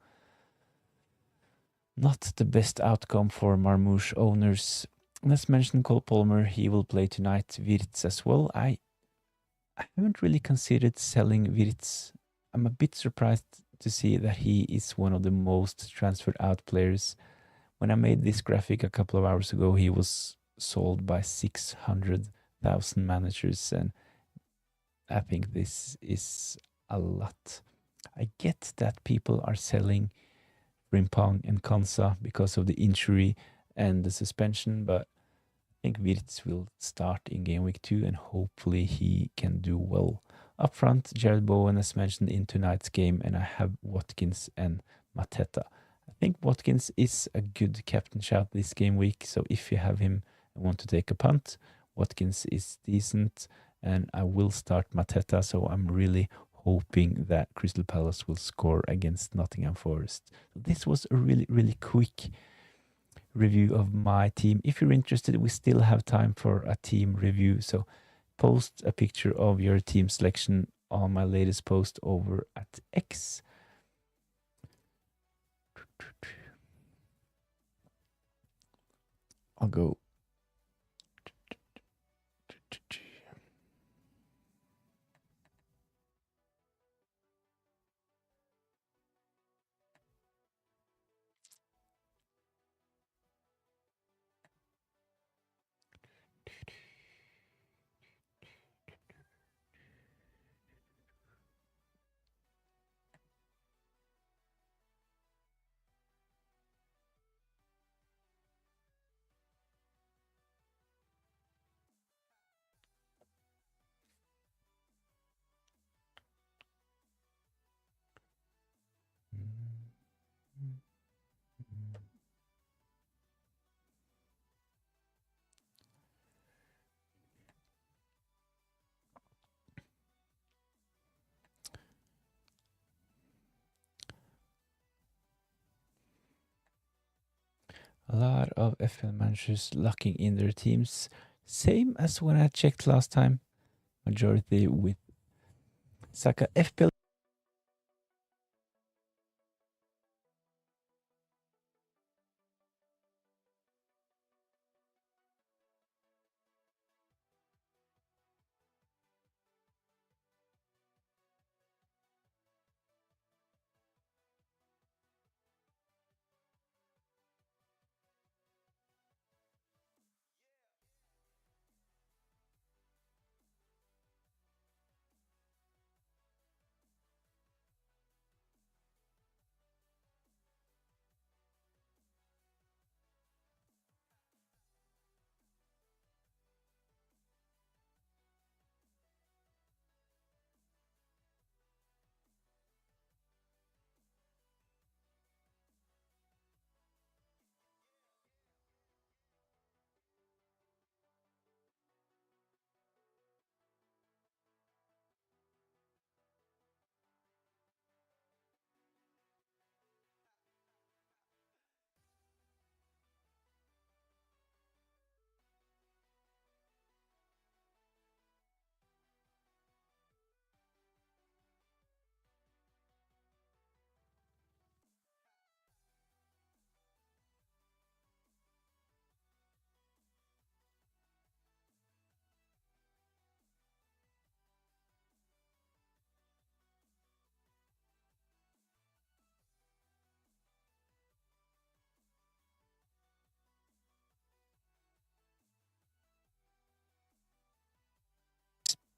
[SPEAKER 1] not the best outcome for Marmoush owners. Let's mention Cole Palmer. He will play tonight. Wirtz as well. I haven't really considered selling Wirtz. I'm a bit surprised to see that he is one of the most transferred out players. When I made this graphic a couple of hours ago, he was sold by 600,000 managers, and I think this is a lot. I get that people are selling Rimpong and Konsa because of the injury and the suspension, but I think Wirtz will start in game week 2 and hopefully he can do well. Up front, Jared Bowen as mentioned in tonight's game, and I have Watkins and Mateta. I think Watkins is a good captain shout this game week, so if you have him and want to take a punt, Watkins is decent, and I will start Mateta, so I'm really hoping that Crystal Palace will score against Nottingham Forest. So this was a really quick review of my team. If you're interested, we still have time for a team review. So post a picture of your team selection on my latest post over at X. I'll go. A lot of FPL managers locking in their teams. Same as when I checked last time. Majority with Saka. FPL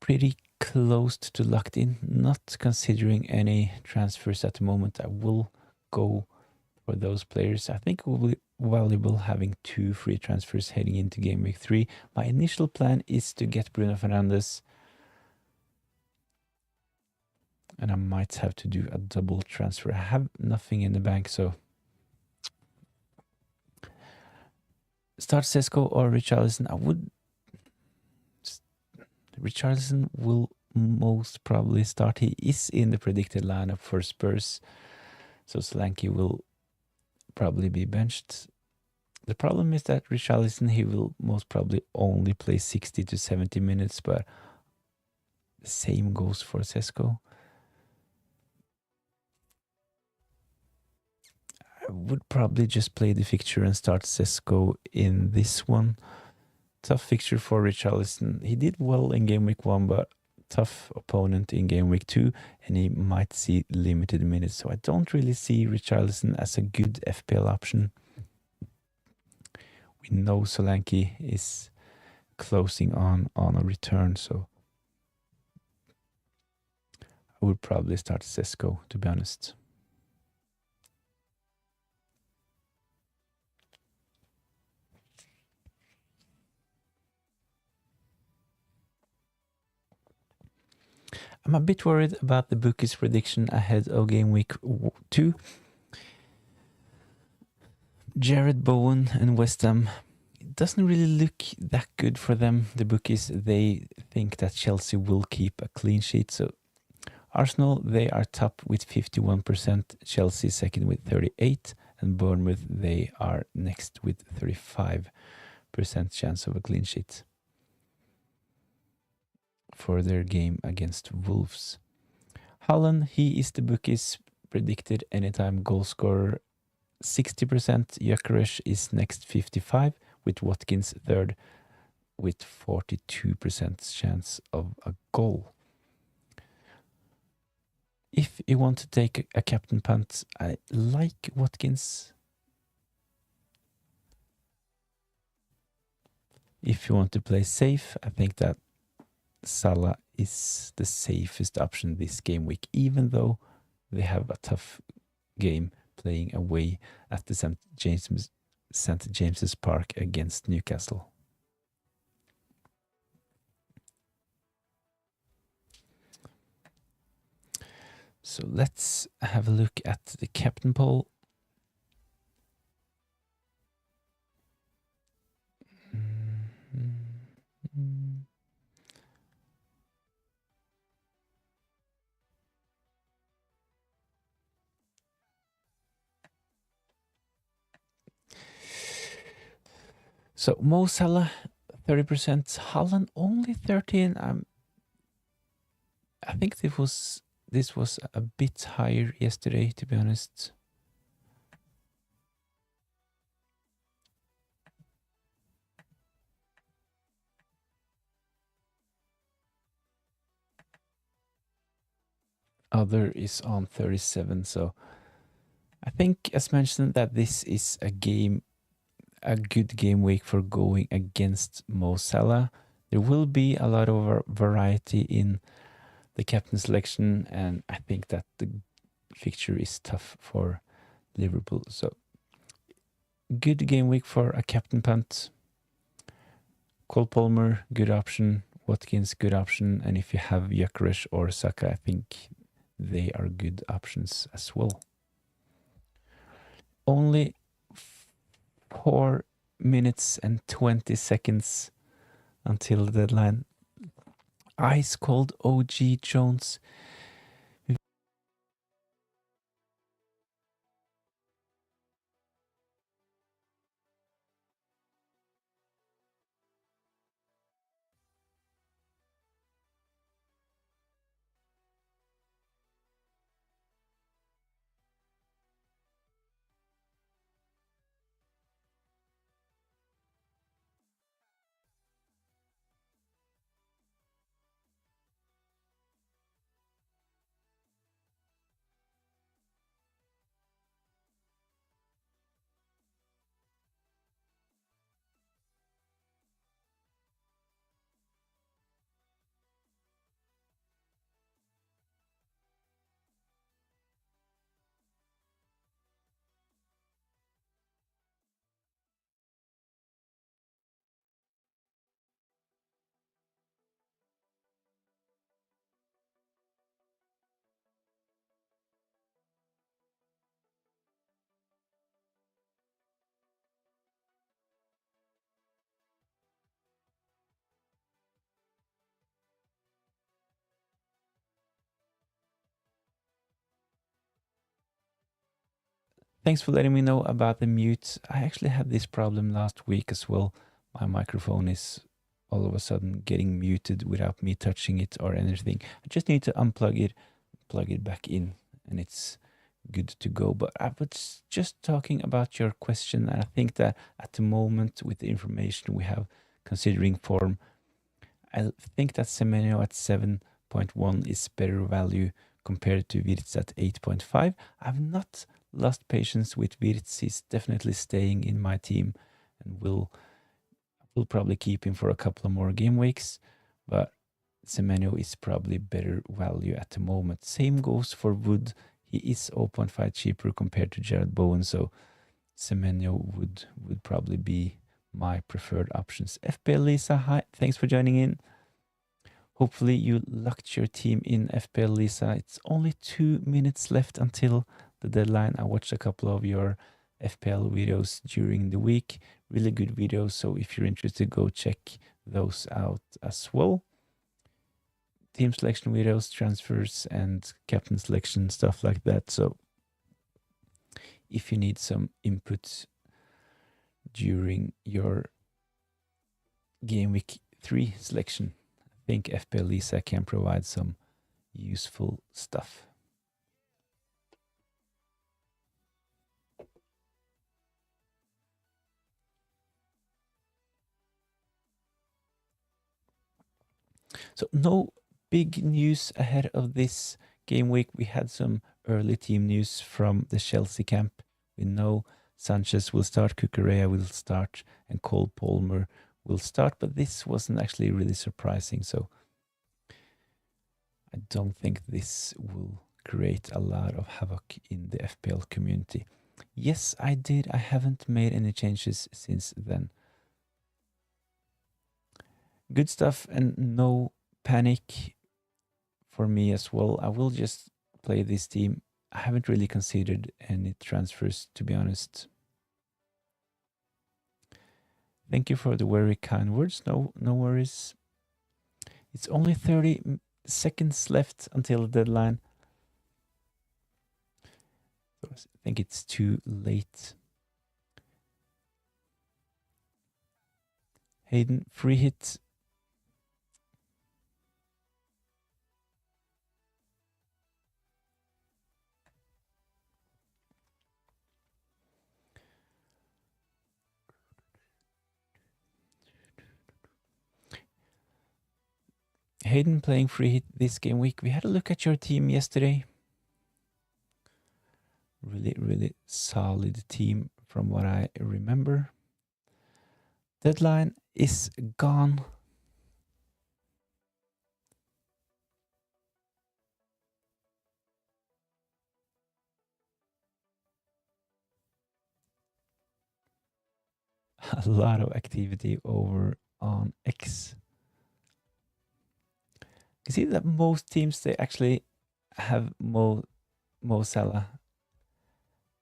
[SPEAKER 1] pretty close to locked in, not considering any transfers at the moment. I will go for those players. I think it will be valuable having 2 free transfers heading into game week 3. My initial plan is to get Bruno Fernandes, and I might have to do a double transfer. I have nothing in the bank, so start Sesko or Richarlison. I would. Richarlison will most probably start. He is in the predicted lineup for Spurs, so Solanke will probably be benched. The problem is that Richarlison, he will most probably only play 60 to 70 minutes, but the same goes for Sesko. I would probably just play the fixture and start Sesko in this one. Tough fixture for Richarlison. He did well in game week 1, but tough opponent in game week 2, and he might see limited minutes. So I don't really see Richarlison as a good FPL option. We know Solanke is closing on a return, so I would probably start Sesko, to be honest. I'm a bit worried about the bookies' prediction ahead of game week 2. Jared Bowen and West Ham, it doesn't really look that good for them. The bookies, they think that Chelsea will keep a clean sheet. So Arsenal, they are top with 51%, Chelsea second with 38%, and Bournemouth, they are next with 35% chance of a clean sheet for their game against Wolves. Haaland, he is the bookies predicted anytime goal scorer 60%. Gyökeres is next 55%, with Watkins third with 42% chance of a goal. If you want to take a captain punt, I like Watkins. If you want to play safe, I think that Salah is the safest option this game week, even though they have a tough game playing away at the St. James's Park against Newcastle. So let's have a look at the captain poll. So Mo Salah 30%, Haaland only 13%. I think this was a bit higher yesterday, to be honest. Other is on 37, so I think, as mentioned, that this is a good game week for going against Mo Salah. There will be a lot of variety in the captain selection, and I think that the fixture is tough for Liverpool. So good game week for a captain punt. Cole Palmer, good option. Watkins, good option. And if you have Gyökeres or Saka, I think they are good options as well. Only 4 minutes and 20 seconds until the deadline. Ice cold OG Jones. Thanks for letting me know about the mute. I actually had this problem last week as well. My microphone is all of a sudden getting muted without me touching it or anything. I just need to unplug it, plug it back in, and it's good to go. But I was just talking about your question, and I think that at the moment, with the information we have considering form, I think that Semenyo at 7.1 is better value compared to Wirtz at 8.5. I've not lost patience with Wirtz. He's definitely staying in my team, and will probably keep him for a couple of more game weeks. But Semenyo is probably better value at the moment. Same goes for Wood. He is 0.5 cheaper compared to Jared Bowen, so Semenyo would probably be my preferred options. FPL Lisa, hi, thanks for joining in. Hopefully you locked your team in FPL Lisa. It's only 2 minutes left until the deadline. I watched a couple of your FPL videos during the week. Really good videos, so if you're interested, go check those out as well. Team selection videos, transfers, and captain selection, stuff like that. So if you need some input during your game week 3 selection, I think FPL Lisa can provide some useful stuff. So no big news ahead of this game week. We had some early team news from the Chelsea camp. We know Sanchez will start, Cucurella will start, and Cole Palmer will start, but this wasn't actually really surprising, so I don't think this will create a lot of havoc in the FPL community. Yes, I did. I haven't made any changes since then. Good stuff, and no panic for me as well. I will just play this team. I haven't really considered any transfers, to be honest. Thank you for the very kind words. No worries. It's only 30 seconds left until the deadline. I think it's too late. Hayden, free hit. Hayden playing free hit this game week. We had a look at your team yesterday. Really solid team from what I remember. Deadline is gone. A lot of activity over on X. You see that most teams, they actually have Mo Salah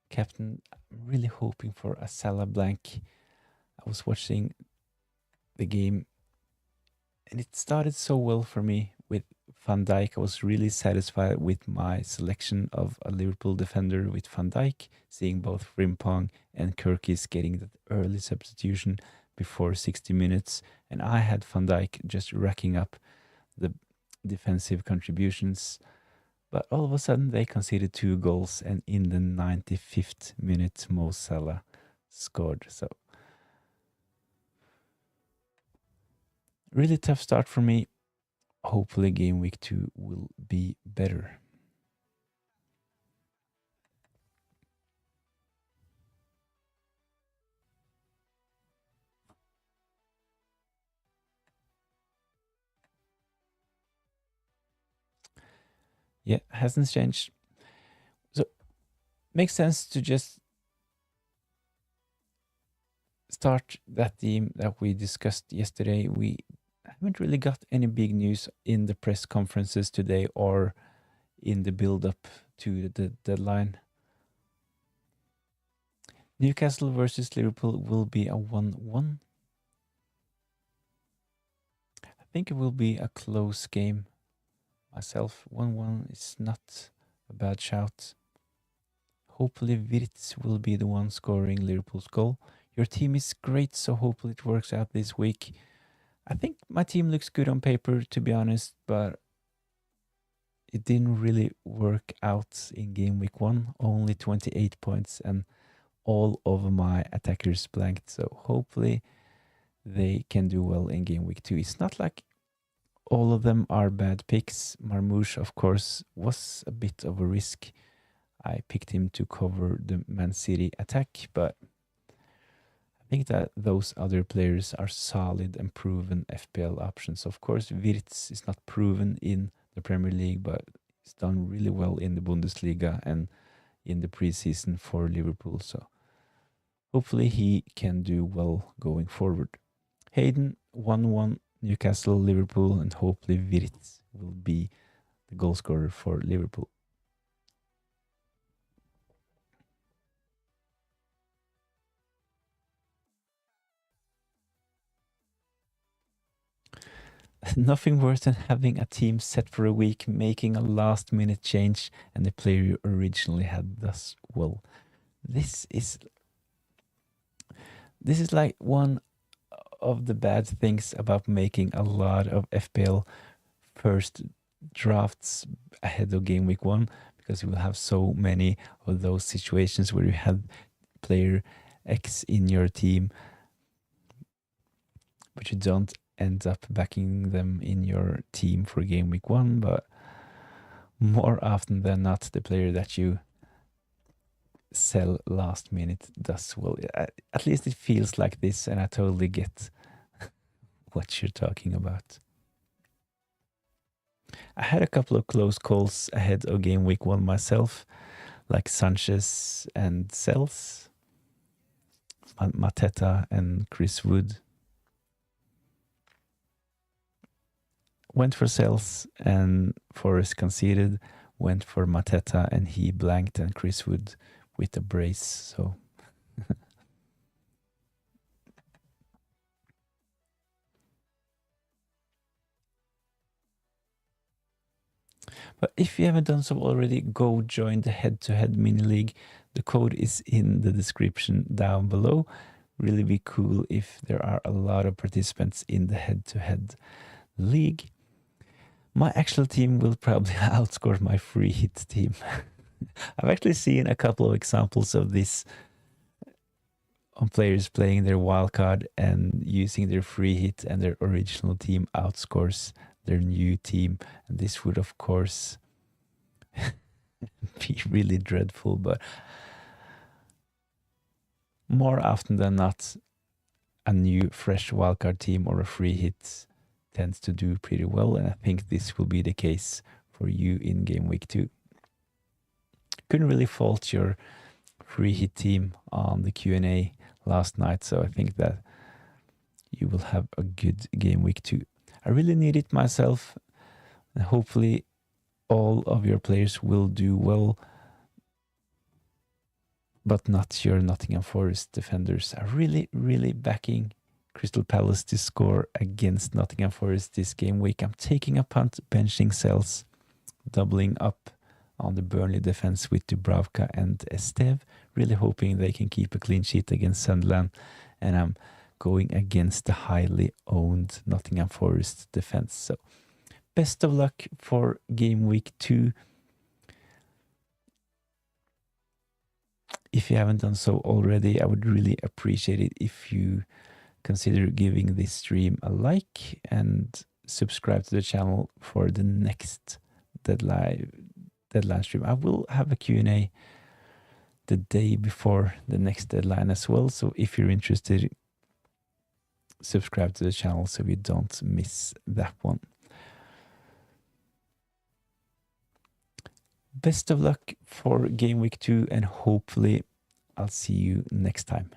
[SPEAKER 1] captain. I'm really hoping for a Salah blank. I was watching the game and it started so well for me with Van Dijk. I was really satisfied with my selection of a Liverpool defender with Van Dijk, seeing both Frimpong and Kirkis getting that early substitution before 60 minutes. And I had Van Dijk just racking up the defensive contributions. But all of a sudden they conceded 2 goals, and in the 95th minute Mo Salah scored. So really tough start for me. Hopefully game week 2 will be better. Yeah, hasn't changed. So makes sense to just start that team that we discussed yesterday. We haven't really got any big news in the press conferences today or in the build-up to the deadline. Newcastle versus Liverpool will be a 1-1. I think it will be a close game myself. 1-1 is not a bad shout. Hopefully Wirtz will be the one scoring Liverpool's goal. Your team is great, so hopefully it works out this week. I think my team looks good on paper, to be honest, but it didn't really work out in game week 1. Only 28 points and all of my attackers blanked. So hopefully they can do well in game week 2. It's not like all of them are bad picks. Marmouche, of course, was a bit of a risk. I picked him to cover the Man City attack, but I think that those other players are solid and proven FPL options. Of course, Wirtz is not proven in the Premier League, but he's done really well in the Bundesliga and in the preseason for Liverpool. So hopefully he can do well going forward. Hayden 1-1 Newcastle, Liverpool, and hopefully Wirtz will be the goal scorer for Liverpool. Nothing worse than having a team set for a week, making a last minute change, and the player you originally had does well. This is like one of the bad things about making a lot of FPL first drafts ahead of game week 1, because you will have so many of those situations where you have player X in your team, but you don't end up backing them in your team for game week 1. But more often than not, the player that you sell last minute does well. At least it feels like this, and I totally get what you're talking about. I had a couple of close calls ahead of game week 1 myself, like Sanchez and Sells, Mateta and Chris Wood. Went for Sells and Forrest conceded. Went for Mateta and he blanked, and Chris Wood with a brace. So but if you haven't done so already, go join the head-to-head mini league. The code is in the description down below. Really be cool if there are a lot of participants in the head-to-head league. My actual team will probably outscore my free hit team. I've actually seen a couple of examples of this on players playing their wildcard and using their free hit, and their original team outscores their new team. And this would, of course, be really dreadful, but more often than not, a new fresh wildcard team or a free hit tends to do pretty well, and I think this will be the case for you in game week 2. Couldn't really fault your free hit team on the Q&A last night, so I think that you will have a good game week 2. I really need it myself, and hopefully all of your players will do well, but not your Nottingham Forest defenders. Are really backing Crystal Palace to score against Nottingham Forest this game week. I'm taking a punt, benching Sells, doubling up on the Burnley defense with Dubravka and Estev, really hoping they can keep a clean sheet against Sunderland, and I'm going against the highly owned Nottingham Forest defense. So best of luck for game week 2. If you haven't done so already, I would really appreciate it if you consider giving this stream a like and subscribe to the channel for the next deadline stream. I will have a Q&A the day before the next deadline as well, so if you're interested, subscribe to the channel so you don't miss that one. Best of luck for game week 2, and hopefully I'll see you next time.